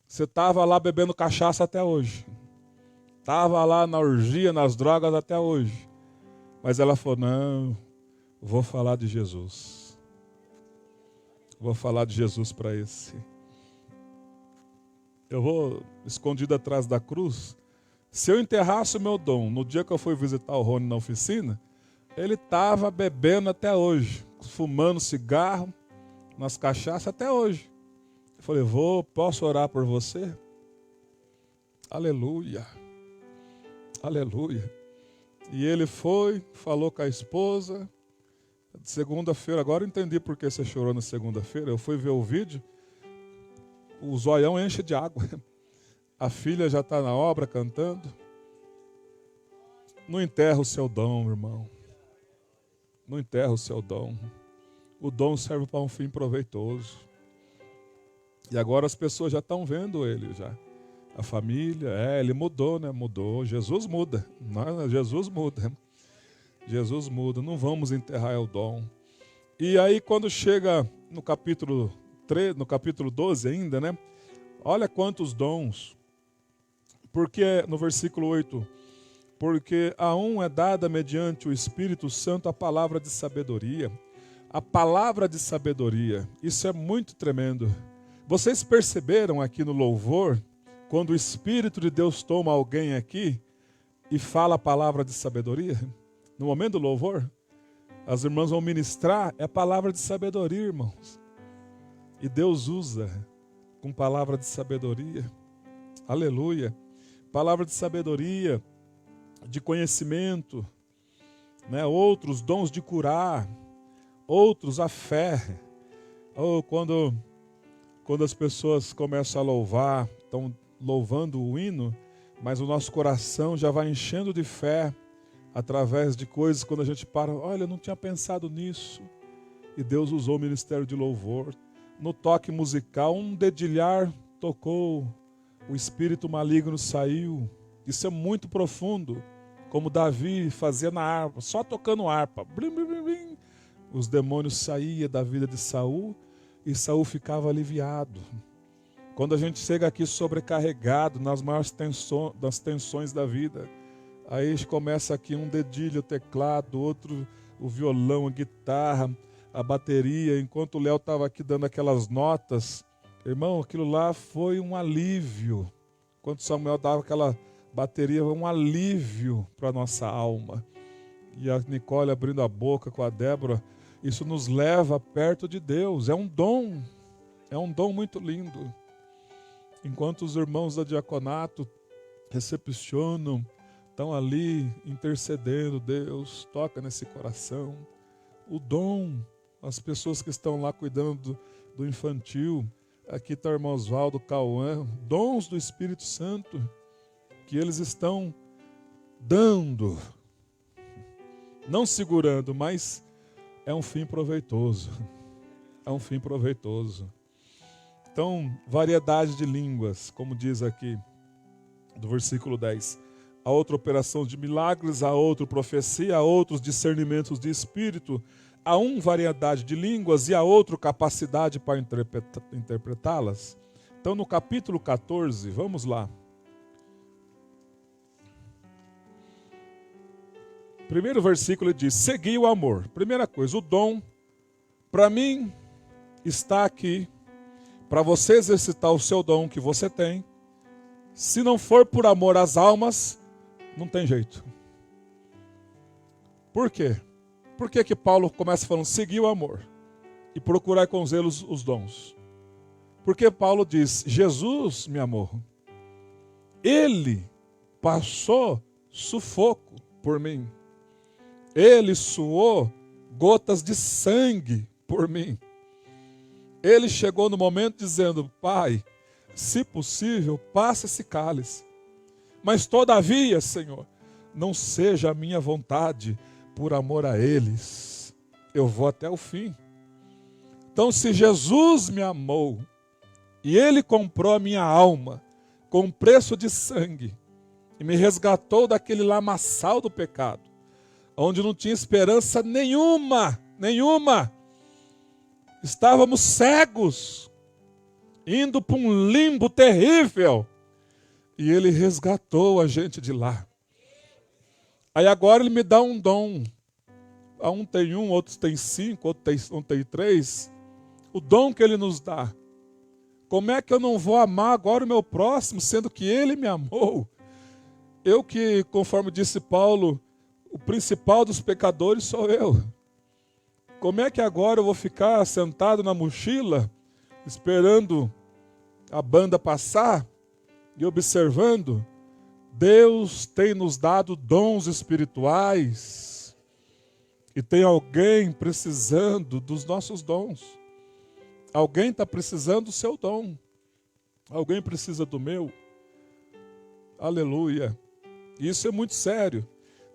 Você estava lá bebendo cachaça até hoje. Estava lá na orgia, nas drogas até hoje. Mas ela falou, não, vou falar de Jesus. Vou falar de Jesus para esse. Eu vou escondido atrás da cruz. Se eu enterrasse o meu dom, no dia que eu fui visitar o Rony na oficina, ele estava bebendo até hoje. Fumando cigarro, nas cachaças até hoje. Eu falei, posso orar por você? Aleluia. Aleluia. E ele foi, falou com a esposa. Segunda-feira, agora eu entendi por que você chorou na segunda-feira. Eu fui ver o vídeo, o zoião enche de água. A filha já está na obra cantando. Não enterra o seu dom, irmão. Não enterra o seu dom. O dom serve para um fim proveitoso. E agora as pessoas já estão vendo ele, já. A família, ele mudou, né? Mudou. Jesus muda. Jesus muda. Jesus muda. Não vamos enterrar o dom. E aí quando chega no capítulo 3, no capítulo 12 ainda, né? Olha quantos dons. Porque no versículo 8, porque a um é dada mediante o Espírito Santo a palavra de sabedoria. A palavra de sabedoria. Isso é muito tremendo. Vocês perceberam aqui no louvor, quando o Espírito de Deus toma alguém aqui e fala a palavra de sabedoria? No momento do louvor, as irmãs vão ministrar, é palavra de sabedoria, irmãos. E Deus usa com palavra de sabedoria. Aleluia. Palavra de sabedoria, de conhecimento, né? Outros dons de curar, outros a fé. Ou quando as pessoas começam a louvar, estão louvando o hino, mas o nosso coração já vai enchendo de fé através de coisas, quando a gente para, olha, eu não tinha pensado nisso. E Deus usou o ministério de louvor. No toque musical, um dedilhar tocou, o espírito maligno saiu. Isso é muito profundo, como Davi fazia na harpa, só tocando harpa. Blim, blim, blim, blim. Os demônios saíam da vida de Saul e Saul ficava aliviado. Quando a gente chega aqui sobrecarregado nas maiores tensões da vida, aí começa aqui um dedilho, o teclado, outro o violão, a guitarra, a bateria. Enquanto o Léo estava aqui dando aquelas notas, irmão, aquilo lá foi um alívio. Enquanto Samuel dava aquela bateria, foi um alívio para a nossa alma. E a Nicole abrindo a boca com a Débora, isso nos leva perto de Deus. É um dom muito lindo. Enquanto os irmãos da diaconato recepcionam, estão ali intercedendo, Deus toca nesse coração. O dom, as pessoas que estão lá cuidando do infantil, aqui está o irmão Oswaldo, Cauã, dons do Espírito Santo, que eles estão dando, não segurando, mas é um fim proveitoso. É um fim proveitoso. Então, variedade de línguas, como diz aqui, do versículo 10. A outra operação de milagres, a outra profecia, a outros discernimentos de espírito, a um variedade de línguas e a outro capacidade para interpretá-las. Então, no capítulo 14, vamos lá. Primeiro versículo ele diz, segui o amor. Primeira coisa, o dom, para mim, está aqui, para você exercitar o seu dom que você tem. Se não for por amor às almas, não tem jeito. Por quê? Por que Paulo começa falando, seguir o amor e procurar com zelo os dons? Porque Paulo diz, Jesus me amou. Ele passou sufoco por mim. Ele suou gotas de sangue por mim. Ele chegou no momento dizendo, Pai, se possível, passa esse cálice. Mas todavia, Senhor, não seja a minha vontade, por amor a eles. Eu vou até o fim. Então, se Jesus me amou, e Ele comprou a minha alma, com preço de sangue, e me resgatou daquele lamaçal do pecado, onde não tinha esperança nenhuma, estávamos cegos, indo para um limbo terrível, e Ele resgatou a gente de lá. Aí agora Ele me dá um dom. Um tem 1, outros tem 5, outros tem 3. O dom que Ele nos dá. Como é que eu não vou amar agora o meu próximo, sendo que Ele me amou? Eu que, conforme disse Paulo, o principal dos pecadores sou eu. Como é que agora eu vou ficar sentado na mochila, esperando a banda passar e observando? Deus tem nos dado dons espirituais e tem alguém precisando dos nossos dons. Alguém está precisando do seu dom. Alguém precisa do meu. Aleluia. Isso é muito sério.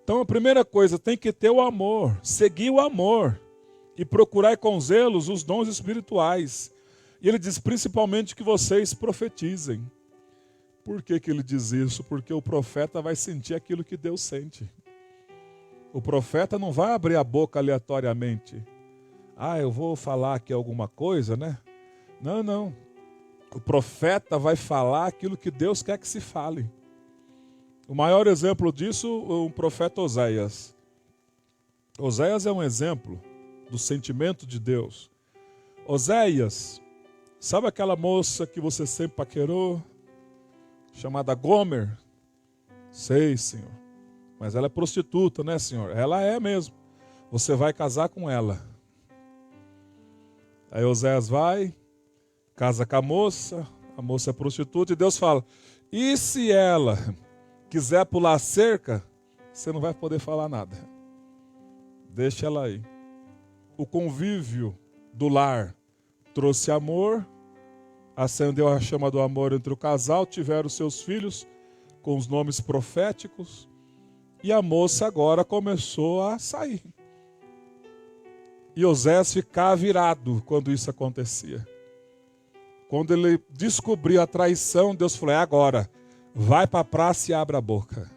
Então a primeira coisa, tem que ter o amor, seguir o amor e procurar com zelos os dons espirituais. E ele diz principalmente que vocês profetizem. Por que ele diz isso? Porque o profeta vai sentir aquilo que Deus sente. O profeta não vai abrir a boca aleatoriamente. Eu vou falar aqui alguma coisa, né? Não. O profeta vai falar aquilo que Deus quer que se fale. O maior exemplo disso, o profeta Oséias. Oséias é um exemplo do sentimento de Deus. Oséias, sabe aquela moça que você sempre paquerou? Chamada Gomer? Sei, Senhor. Mas ela é prostituta, né, Senhor? Ela é mesmo. Você vai casar com ela. Aí Oséias vai, casa com a moça é prostituta, e Deus fala, e se ela quiser pular a cerca, você não vai poder falar nada. Deixa ela aí. O convívio do lar trouxe amor, acendeu a chama do amor entre o casal, tiveram seus filhos com os nomes proféticos, e a moça agora começou a sair. E Oséias ficava virado quando isso acontecia. Quando ele descobriu a traição, Deus falou, agora, vai para a praça e abre a boca.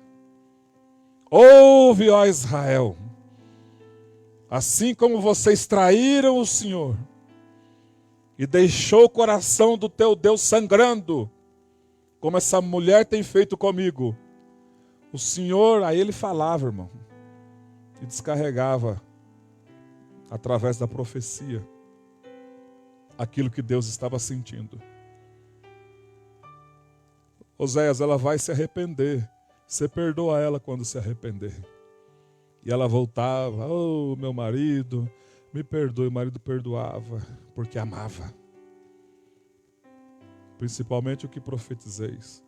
Ouve, ó Israel, assim como vocês traíram o Senhor, e deixou o coração do teu Deus sangrando, como essa mulher tem feito comigo. O Senhor, aí ele falava, irmão, e descarregava, através da profecia, aquilo que Deus estava sentindo. Oséias, ela vai se arrepender. Você perdoa ela quando se arrepender. E ela voltava, meu marido, me perdoe. O marido perdoava, porque amava. principalmente o que profetizeis.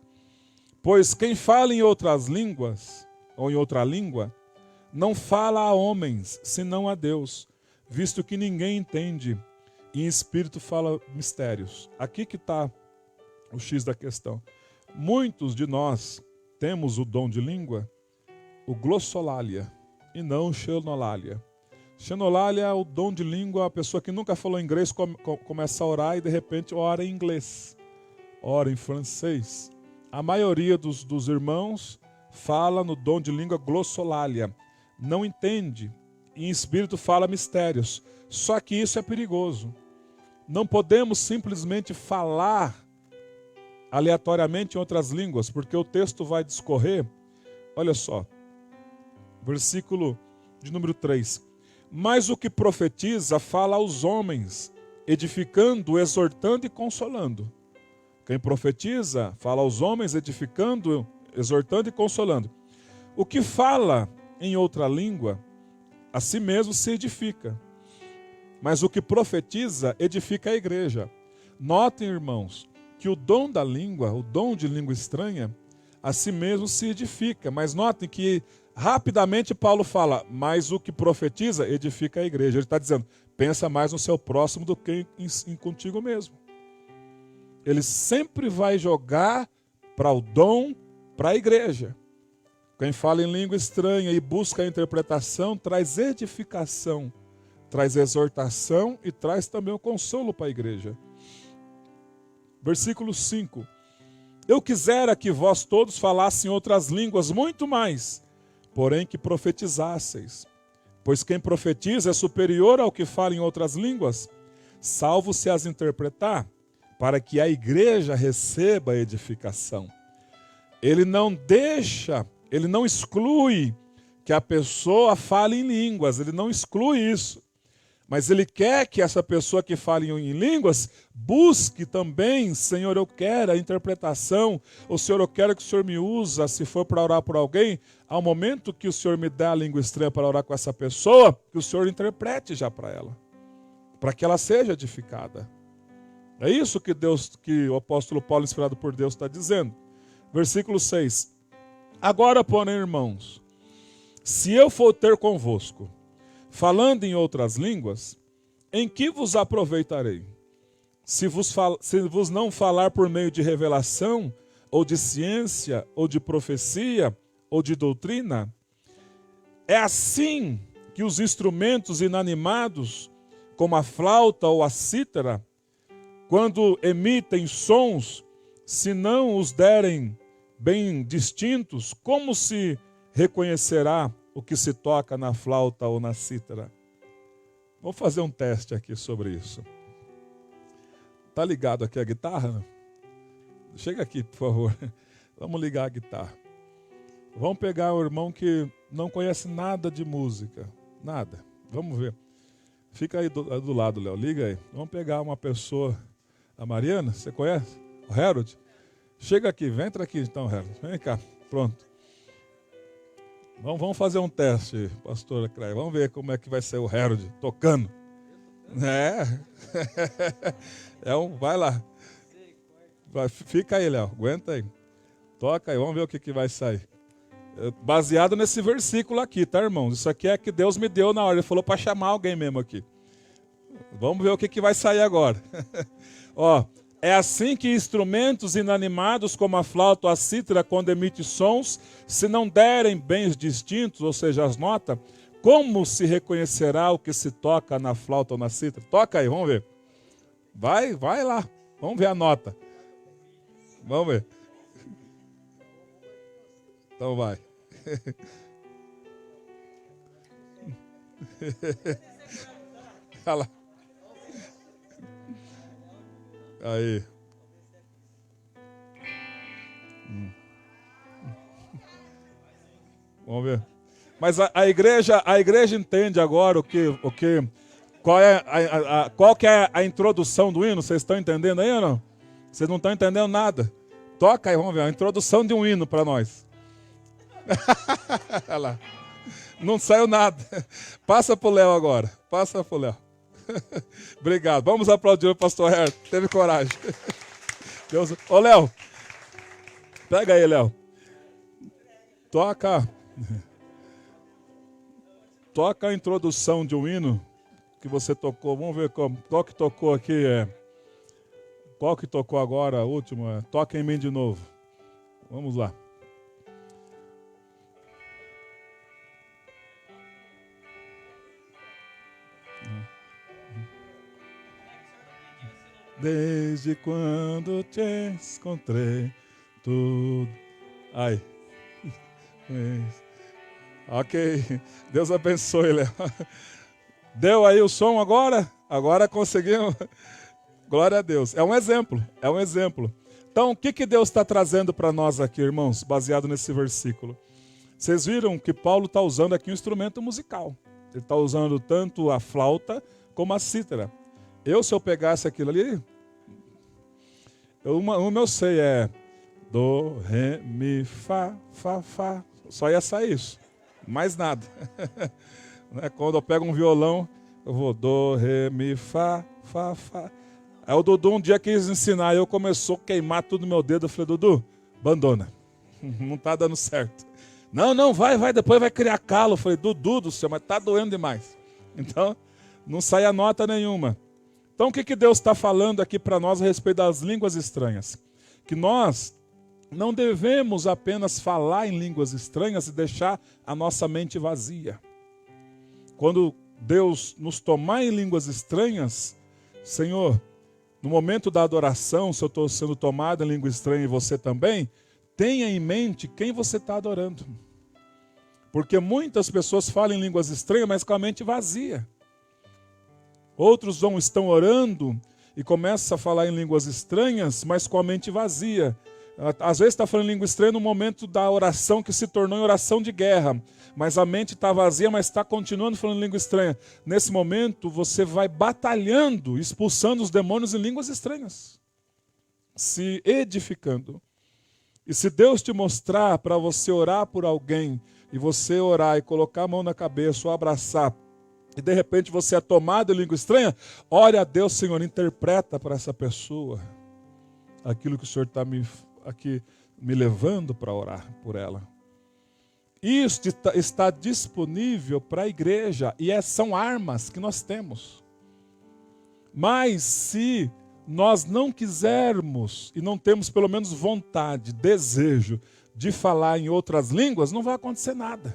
Pois quem fala em outras línguas, ou em outra língua, não fala a homens, senão a Deus, visto que ninguém entende, e em espírito fala mistérios. Aqui que está o X da questão. Muitos de nós temos o dom de língua, o glossolalia, e não o xenolalia. Xenolalia é o dom de língua, a pessoa que nunca falou inglês começa a orar e de repente ora em inglês, ora em francês. A maioria dos irmãos fala no dom de língua glossolalia, não entende, e em espírito fala mistérios. Só que isso é perigoso. Não podemos simplesmente falar aleatoriamente em outras línguas, porque o texto vai discorrer. Olha só, versículo de número 3. Mas o que profetiza fala aos homens, edificando, exortando e consolando. Quem profetiza fala aos homens, edificando, exortando e consolando. O que fala em outra língua, a si mesmo se edifica. Mas o que profetiza, edifica a igreja. Notem, irmãos, que o dom da língua, o dom de língua estranha, a si mesmo se edifica. Mas notem que rapidamente Paulo fala, mas o que profetiza, edifica a igreja. Ele está dizendo, pensa mais no seu próximo do que em contigo mesmo. Ele sempre vai jogar para o dom, para a igreja. Quem fala em língua estranha e busca a interpretação, traz edificação, traz exortação e traz também o consolo para a igreja. Versículo 5. Eu quisera que vós todos falassem outras línguas muito mais, porém que profetizasseis. Pois quem profetiza é superior ao que fala em outras línguas, salvo se as interpretar, para que a igreja receba edificação. Ele não deixa, ele não exclui que a pessoa fale em línguas, ele não exclui isso. Mas ele quer que essa pessoa que fale em línguas busque também, Senhor, eu quero a interpretação, ou Senhor, eu quero que o Senhor me usa, se for para orar por alguém, ao momento que o Senhor me dá a língua estranha para orar com essa pessoa, que o Senhor interprete já para ela, para que ela seja edificada. É isso que o apóstolo Paulo, inspirado por Deus, está dizendo. Versículo 6. Agora, porém, irmãos, se eu for ter convosco, falando em outras línguas, em que vos aproveitarei? Se vos não falar por meio de revelação, ou de ciência, ou de profecia, ou de doutrina? É assim que os instrumentos inanimados, como a flauta ou a cítara, quando emitem sons, se não os derem bem distintos, como se reconhecerá o que se toca na flauta ou na cítara? Vou fazer um teste aqui sobre isso. Tá ligado aqui a guitarra? Chega aqui, por favor. Vamos ligar a guitarra. Vamos pegar um irmão que não conhece nada de música. Nada. Vamos ver. Fica aí do lado, Léo. Liga aí. Vamos pegar uma pessoa. A Mariana, você conhece? O Harold? Chega aqui, entra aqui então, Harold. Vem cá. Pronto. Vamos fazer um teste, pastora Craig. Vamos ver como é que vai ser o Harold tocando. Vai lá. Fica aí, Léo. Aguenta aí. Toca aí, vamos ver o que vai sair. Baseado nesse versículo aqui, tá, irmãos? Isso aqui é que Deus me deu na hora. Ele falou para chamar alguém mesmo aqui. Vamos ver o que vai sair agora. Ó, é assim que instrumentos inanimados como a flauta ou a cítara, quando emite sons, se não derem bens distintos, ou seja, as notas, como se reconhecerá o que se toca na flauta ou na cítara? Toca aí, vamos ver. Vai lá. Vamos ver a nota. Vamos ver. Então vai. Olha lá. Aí. Vamos ver. Mas a igreja entende agora qual que é a introdução do hino? Vocês estão entendendo aí ou não? Vocês não estão entendendo nada. Toca aí, vamos ver, a introdução de um hino para nós. Olha lá. Não saiu nada. Passa para o Léo agora. Passa para o Léo. Obrigado. Vamos aplaudir o pastor Herto. Teve coragem. Deus... Ô, Léo, pega aí, Léo. Toca a introdução de um hino que você tocou. Vamos ver qual que tocou aqui. Qual que tocou agora, a última? Toca em mim de novo. Vamos lá. Desde quando te encontrei, tudo... Ai. Ok. Deus abençoe, Léo. Deu aí o som agora? Agora conseguimos. Glória a Deus. É um exemplo. Então, o que Deus está trazendo para nós aqui, irmãos, baseado nesse versículo? Vocês viram que Paulo está usando aqui um instrumento musical. Ele está usando tanto a flauta como a cítara. Se eu pegasse aquilo ali, o meu sei é do, ré, mi, fá, fá, fá. Só ia sair isso. Mais nada. Quando eu pego um violão, eu vou do, ré, mi, fá, fá, fá. Aí o Dudu um dia quis ensinar, eu começou a queimar tudo no meu dedo. Eu falei, Dudu, abandona. Não está dando certo. Não, vai, depois vai criar calo. Eu falei, Dudu do céu, mas está doendo demais. Então, não sai a nota nenhuma. Então, o que Deus está falando aqui para nós a respeito das línguas estranhas? Que nós não devemos apenas falar em línguas estranhas e deixar a nossa mente vazia. Quando Deus nos tomar em línguas estranhas, Senhor, no momento da adoração, se eu estou sendo tomado em língua estranha e você também, tenha em mente quem você está adorando. Porque muitas pessoas falam em línguas estranhas, mas com a mente vazia. Outros estão orando e começam a falar em línguas estranhas, mas com a mente vazia. Às vezes está falando em língua estranha no momento da oração que se tornou em oração de guerra. Mas a mente está vazia, mas está continuando falando em língua estranha. Nesse momento, você vai batalhando, expulsando os demônios em línguas estranhas. Se edificando. E se Deus te mostrar para você orar por alguém, e você orar e colocar a mão na cabeça ou abraçar, e de repente você é tomado em língua estranha, ore a Deus, Senhor, interpreta para essa pessoa aquilo que o Senhor está me levando para orar por ela. Isso está disponível para a igreja e são armas que nós temos. Mas se nós não quisermos e não temos pelo menos vontade, desejo de falar em outras línguas, não vai acontecer nada.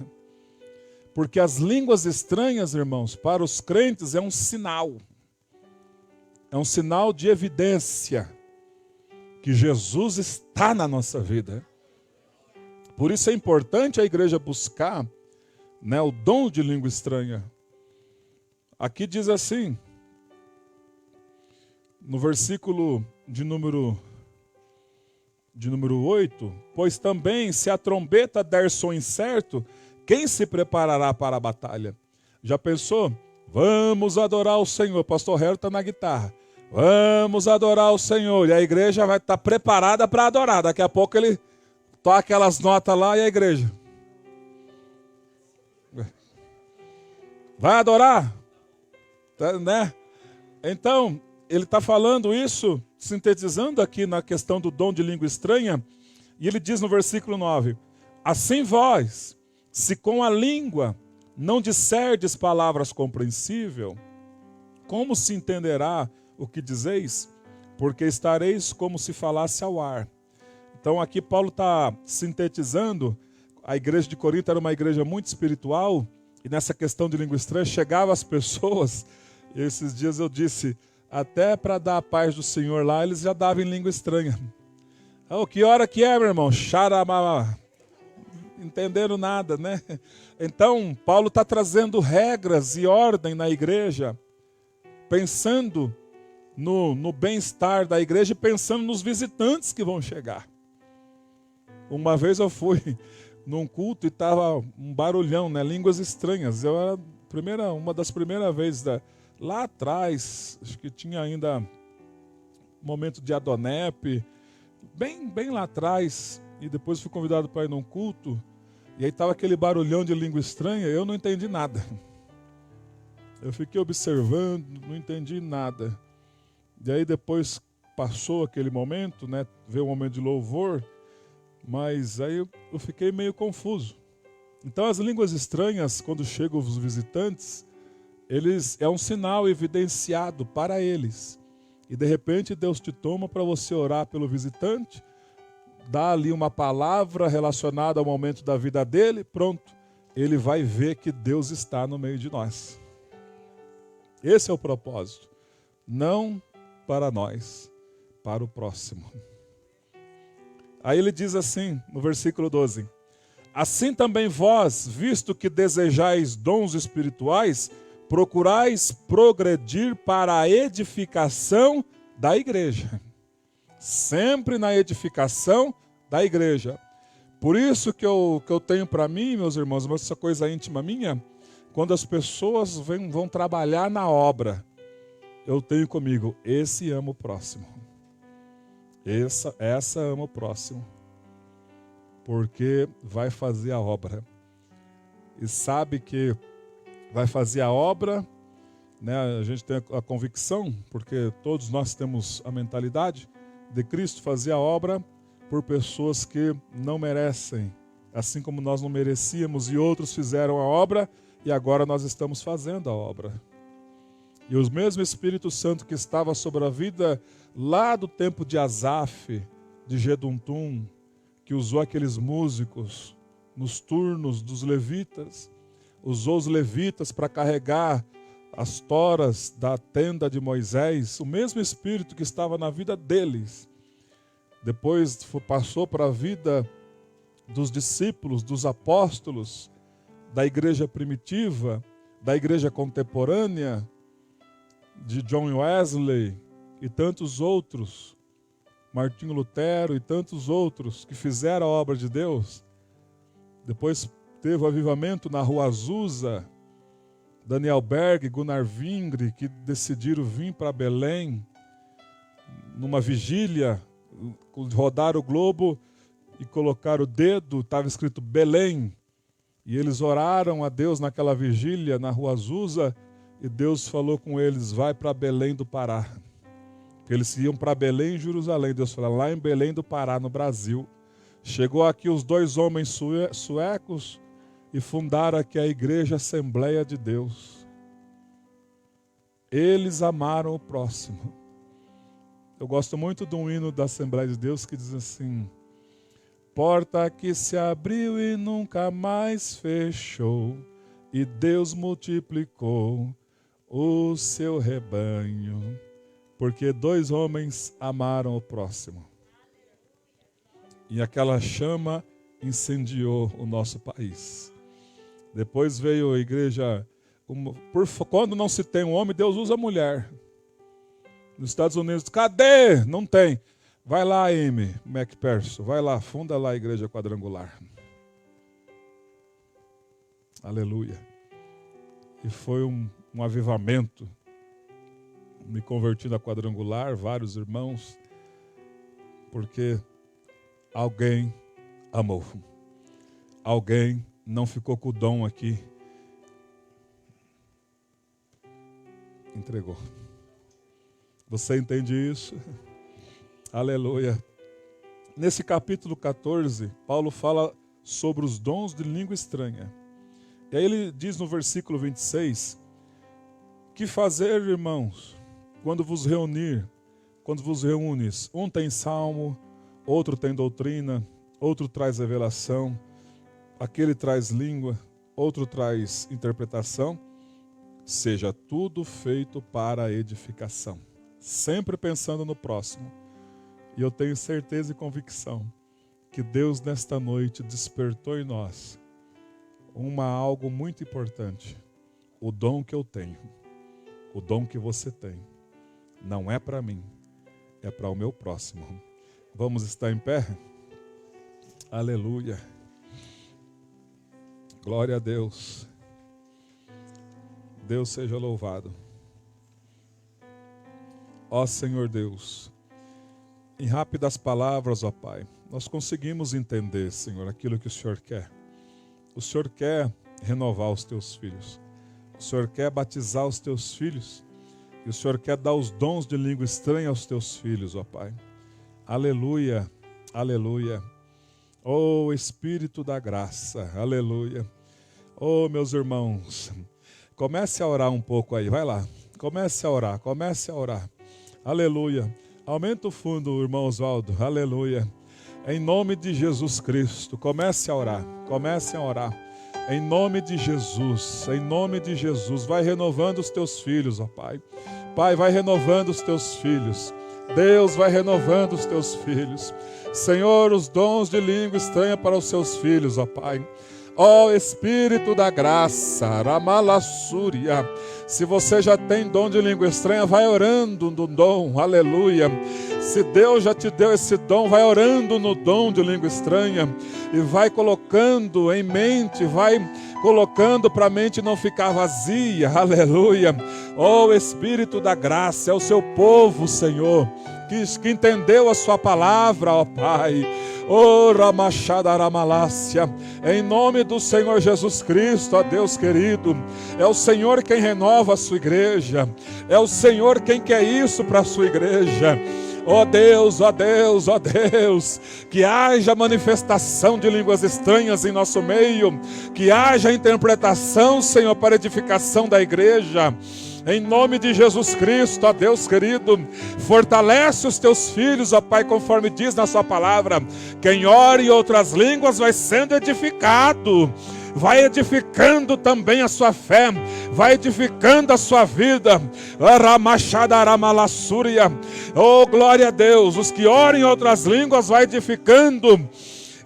Porque as línguas estranhas, irmãos, para os crentes é um sinal. É um sinal de evidência que Jesus está na nossa vida. Por isso é importante a igreja buscar, o dom de língua estranha. Aqui diz assim, no versículo de número 8, pois também se a trombeta der som incerto, quem se preparará para a batalha? Já pensou? Vamos adorar o Senhor. Pastor Hélio está na guitarra. Vamos adorar o Senhor. E a igreja vai estar preparada para adorar. Daqui a pouco ele toca aquelas notas lá e a igreja vai adorar? Né? Então, ele está falando isso, sintetizando aqui na questão do dom de língua estranha. E ele diz no versículo 9: assim vós, se com a língua não disserdes palavras compreensíveis, como se entenderá o que dizeis? Porque estareis como se falasse ao ar. Então aqui Paulo está sintetizando, a igreja de Corinto era uma igreja muito espiritual, e nessa questão de língua estranha, chegava as pessoas, e esses dias eu disse, até para dar a paz do Senhor lá, eles já davam em língua estranha. Que hora que é, meu irmão? Xaramá. Entenderam nada, né? Então, Paulo está trazendo regras e ordem na igreja, pensando no bem-estar da igreja e pensando nos visitantes que vão chegar. Uma vez eu fui num culto e estava um barulhão, línguas estranhas. Eu era uma das primeiras vezes, lá atrás, acho que tinha ainda momento de Adonep, bem lá atrás, e depois fui convidado para ir num culto, e aí estava aquele barulhão de língua estranha, eu não entendi nada. Eu fiquei observando, não entendi nada. E aí depois passou aquele momento, né? Veio um momento de louvor, mas aí eu fiquei meio confuso. Então as línguas estranhas, quando chegam os visitantes, é um sinal evidenciado para eles. E de repente Deus te toma para você orar pelo visitante, dá ali uma palavra relacionada ao momento da vida dele, pronto. Ele vai ver que Deus está no meio de nós. Esse é o propósito. Não para nós, para o próximo. Aí ele diz assim, no versículo 12: assim também vós, visto que desejais dons espirituais, procurais progredir para a edificação da igreja. Sempre na edificação da igreja. Por isso que eu tenho para mim, meus irmãos, essa coisa íntima minha, quando as pessoas vão trabalhar na obra, eu tenho comigo, esse ama o próximo. Essa ama o próximo. Porque vai fazer a obra. E sabe que vai fazer a obra, né? A gente tem a convicção, porque todos nós temos a mentalidade de Cristo fazer a obra por pessoas que não merecem, assim como nós não merecíamos e outros fizeram a obra e agora nós estamos fazendo a obra. E o mesmo Espírito Santo que estava sobre a vida lá do tempo de Asaf, de Geduntum, que usou aqueles músicos nos turnos dos levitas, usou os levitas para carregar as toras da tenda de Moisés, o mesmo Espírito que estava na vida deles, depois passou para a vida dos discípulos, dos apóstolos, da igreja primitiva, da igreja contemporânea, de John Wesley e tantos outros, Martinho Lutero e tantos outros que fizeram a obra de Deus. Depois teve o avivamento na Rua Azusa, Daniel Berg, Gunnar Vingre, que decidiram vir para Belém, numa vigília, rodaram o globo e colocaram o dedo, estava escrito Belém, e eles oraram a Deus naquela vigília, na Rua Azusa, e Deus falou com eles, vai para Belém do Pará. Eles iam para Belém e Jerusalém, Deus falou, lá em Belém do Pará, no Brasil. Chegou aqui os dois homens suecos e fundaram aqui a Igreja Assembleia de Deus. Eles amaram o próximo. Eu gosto muito de um hino da Assembleia de Deus que diz assim: porta que se abriu e nunca mais fechou, e Deus multiplicou o seu rebanho, porque dois homens amaram o próximo. E aquela chama incendiou o nosso país. Depois veio a igreja. Quando não se tem um homem, Deus usa a mulher. Nos Estados Unidos, cadê? Não tem. Vai lá, Amy McPherson, vai lá, funda lá a igreja quadrangular. Aleluia. E foi um avivamento. Me converti na quadrangular, vários irmãos, porque alguém amou. Alguém não ficou com o dom aqui. Entregou. Você entende isso? Aleluia. Nesse capítulo 14, Paulo fala sobre os dons de língua estranha. E aí ele diz no versículo 26, que fazer, irmãos, quando vos reúnes, um tem salmo, outro tem doutrina, outro traz revelação, aquele traz língua, outro traz interpretação, seja tudo feito para a edificação. Sempre pensando no próximo. E eu tenho certeza e convicção que Deus nesta noite despertou em nós algo muito importante. O dom que eu tenho, o dom que você tem, não é para mim, é para o meu próximo. Vamos estar em pé? Aleluia. Glória a Deus. Deus seja louvado. Ó Senhor Deus, em rápidas palavras, ó Pai, nós conseguimos entender, Senhor, aquilo que o Senhor quer. O Senhor quer renovar os teus filhos. O Senhor quer batizar os teus filhos. E o Senhor quer dar os dons de língua estranha aos teus filhos, ó Pai. Aleluia, aleluia. Oh, Espírito da graça, aleluia. Oh, meus irmãos, comece a orar um pouco aí, vai lá. Comece a orar, comece a orar. Aleluia. Aumenta o fundo, irmão Oswaldo, aleluia. Em nome de Jesus Cristo, comece a orar, comece a orar. Em nome de Jesus, em nome de Jesus, vai renovando os teus filhos, ó Pai. Pai, vai renovando os teus filhos. Deus vai renovando os teus filhos. Senhor, os dons de língua estranha para os seus filhos, ó Pai. Ó Espírito da graça, Ramalassúria. Se você já tem dom de língua estranha, vai orando no dom, aleluia. Se Deus já te deu esse dom, vai orando no dom de língua estranha e vai colocando em mente, vai colocando para a mente não ficar vazia, aleluia. Ó Espírito da graça, é o seu povo, Senhor, que entendeu a sua palavra, ó Pai. Oh, Ramachada Ramalácia, em nome do Senhor Jesus Cristo, ó Deus querido, é o Senhor quem renova a sua igreja, é o Senhor quem quer isso para a sua igreja. Ó Deus, ó Deus, ó Deus, que haja manifestação de línguas estranhas em nosso meio, que haja interpretação, Senhor, para edificação da igreja. Em nome de Jesus Cristo, ó Deus querido, fortalece os teus filhos, ó Pai, conforme diz na sua palavra. Quem ora em outras línguas vai sendo edificado, vai edificando também a sua fé, vai edificando a sua vida. Oh, glória a Deus, os que oram em outras línguas vai edificando.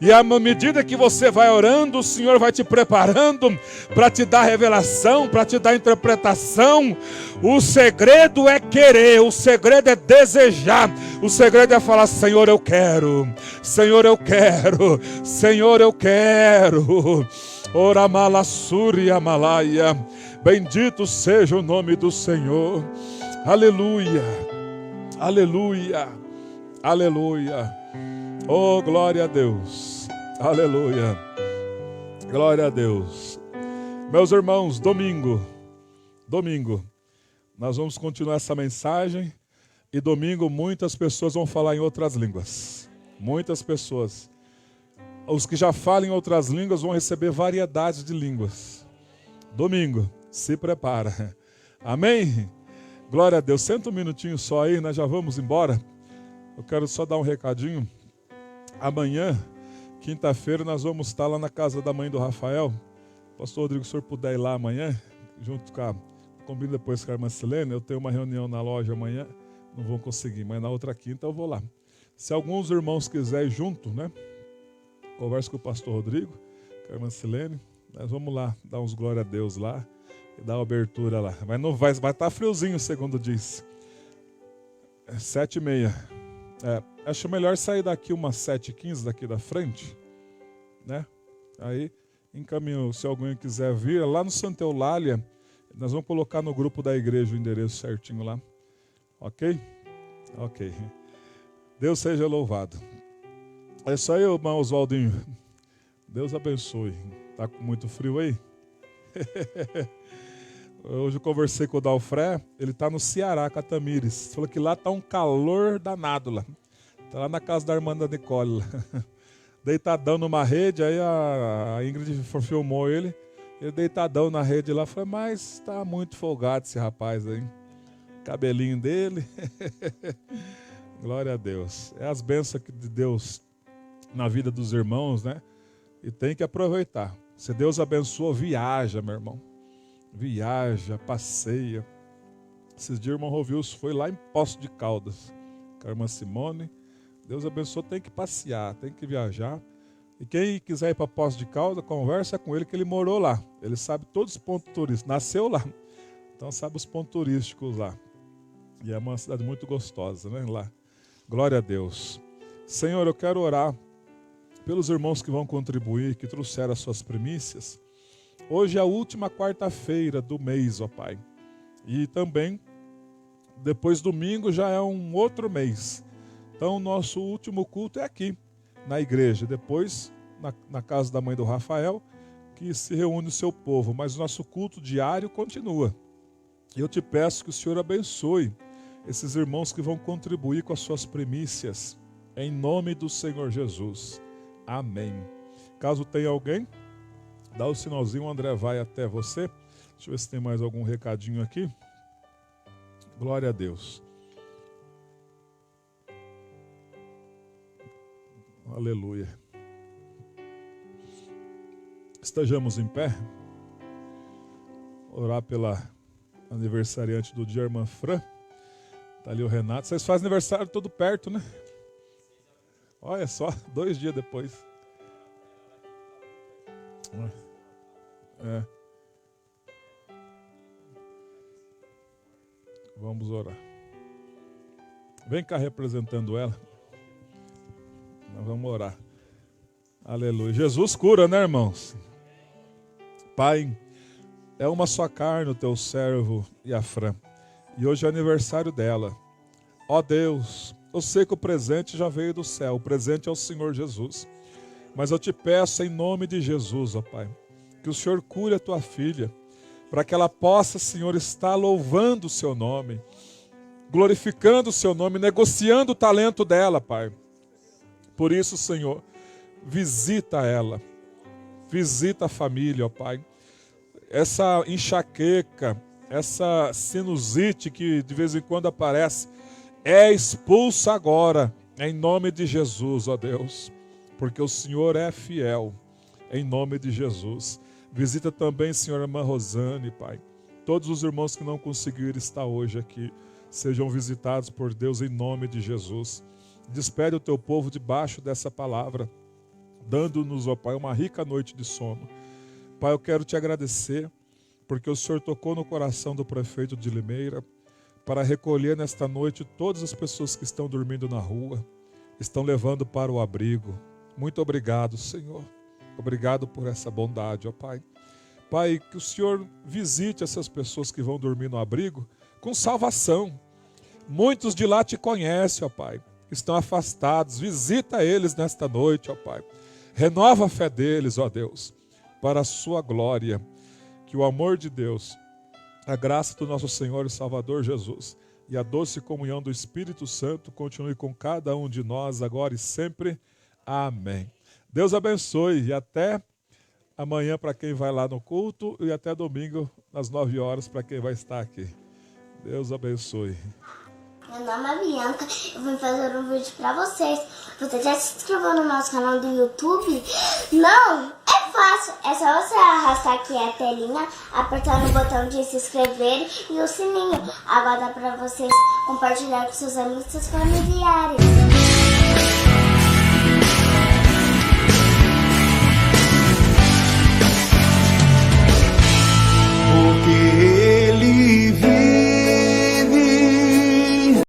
E à medida que você vai orando, o Senhor vai te preparando para te dar revelação, para te dar interpretação. O segredo é querer, o segredo é desejar, o segredo é falar: Senhor, eu quero, Senhor, eu quero, Senhor, eu quero. Ora malassúria malaia, bendito seja o nome do Senhor. Aleluia, aleluia, aleluia. Oh, glória a Deus, aleluia, glória a Deus. Meus irmãos, domingo, nós vamos continuar essa mensagem. E domingo muitas pessoas vão falar em outras línguas, muitas pessoas. Os que já falam em outras línguas vão receber variedades de línguas. Domingo, se prepara, amém? Glória a Deus. Senta um minutinho só aí, nós já vamos embora. Eu quero só dar um recadinho. Amanhã, quinta-feira, nós vamos estar lá na casa da mãe do Rafael. Pastor Rodrigo, se o senhor puder ir lá amanhã, junto com a... Combino depois com a irmã Silene, eu tenho uma reunião na loja amanhã, não vou conseguir, mas na outra quinta eu vou lá. Se alguns irmãos quiserem ir junto, né? Converse com o pastor Rodrigo, com a irmã Silene, nós vamos lá, dar uns glória a Deus lá, e dar uma abertura lá. Mas não vai estar friozinho, segundo diz. 7h30. Acho melhor sair daqui umas 7h15 daqui da frente, né? Aí encaminho, se alguém quiser vir, lá no Santa Eulália, nós vamos colocar no grupo da igreja o endereço certinho lá. Ok? Ok. Deus seja louvado. É isso aí, irmão Oswaldinho. Deus abençoe. Tá com muito frio aí? Hoje eu conversei com o Dalfré, ele está no Ceará, Catamires. Falou que lá está um calor danado lá. Está lá na casa da irmã da Nicole. Lá. Deitadão numa rede, aí a Ingrid filmou ele deitadão na rede lá. Falei, mas está muito folgado esse rapaz aí. Cabelinho dele. Glória a Deus. É as bênçãos de Deus na vida dos irmãos, né? E tem que aproveitar. Se Deus abençoa, viaja, meu irmão. Viaja, passeia. Esses dias o irmão Rovilson foi lá em Poços de Caldas com a irmã Simone. Deus abençoe, tem que passear, tem que viajar. E quem quiser ir para Poços de Caldas, conversa com ele, que ele morou lá. Ele sabe todos os pontos turísticos, nasceu lá. Então sabe os pontos turísticos lá. E é uma cidade muito gostosa, né? Lá. Glória a Deus. Senhor, eu quero orar pelos irmãos que vão contribuir, que trouxeram as suas primícias. Hoje é a última quarta-feira do mês, ó Pai. E também, depois domingo já é um outro mês. Então, nosso último culto é aqui, na igreja. Depois, na casa da mãe do Rafael, que se reúne o seu povo. Mas o nosso culto diário continua. Eu te peço que o Senhor abençoe esses irmãos que vão contribuir com as suas primícias, em nome do Senhor Jesus. Amém. Caso tenha alguém, dá o sinalzinho, o André vai até você. Deixa eu ver se tem mais algum recadinho aqui. Glória a Deus. Aleluia. Estejamos em pé. Orar pela aniversariante do dia, a irmã Fran. Está ali o Renato. Vocês fazem aniversário todo perto, né? Olha só, 2 dias depois. É. Vamos orar. Vem cá representando ela. Nós vamos orar. Aleluia. Jesus cura, né, irmãos? Pai, é uma só carne o teu servo e a Fran. E hoje é aniversário dela. Ó Deus, eu sei que o presente já veio do céu. O presente é o Senhor Jesus. Mas eu te peço em nome de Jesus, ó Pai, que o Senhor cure a tua filha, para que ela possa, Senhor, estar louvando o seu nome, glorificando o seu nome, negociando o talento dela, Pai. Por isso, Senhor, visita ela, visita a família, ó Pai. Essa enxaqueca, essa sinusite que de vez em quando aparece, é expulsa agora, em nome de Jesus, ó Deus, porque o Senhor é fiel, em nome de Jesus. Visita também, Senhor, a irmã Rosane, Pai. Todos os irmãos que não conseguiram estar hoje aqui, sejam visitados por Deus em nome de Jesus. Despede o teu povo debaixo dessa palavra, dando-nos, ó Pai, uma rica noite de sono. Pai, eu quero te agradecer, porque o Senhor tocou no coração do prefeito de Limeira, para recolher nesta noite todas as pessoas que estão dormindo na rua, estão levando para o abrigo. Muito obrigado, Senhor. Obrigado por essa bondade, ó Pai. Pai, que o Senhor visite essas pessoas que vão dormir no abrigo com salvação. Muitos de lá te conhecem, ó Pai. Estão afastados. Visita eles nesta noite, ó Pai. Renova a fé deles, ó Deus, para a sua glória. Que o amor de Deus, a graça do nosso Senhor e Salvador Jesus e a doce comunhão do Espírito Santo continue com cada um de nós agora e sempre. Amém. Deus abençoe e até amanhã para quem vai lá no culto e até domingo às 9 horas para quem vai estar aqui. Deus abençoe. Meu nome é Bianca, eu vim fazer um vídeo pra vocês. Você já se inscreveu no nosso canal do YouTube? Não? É fácil, é só você arrastar aqui a telinha, apertar no botão de se inscrever e o sininho. Agora dá pra vocês compartilhar com seus amigos e seus familiares. Porque ele vive.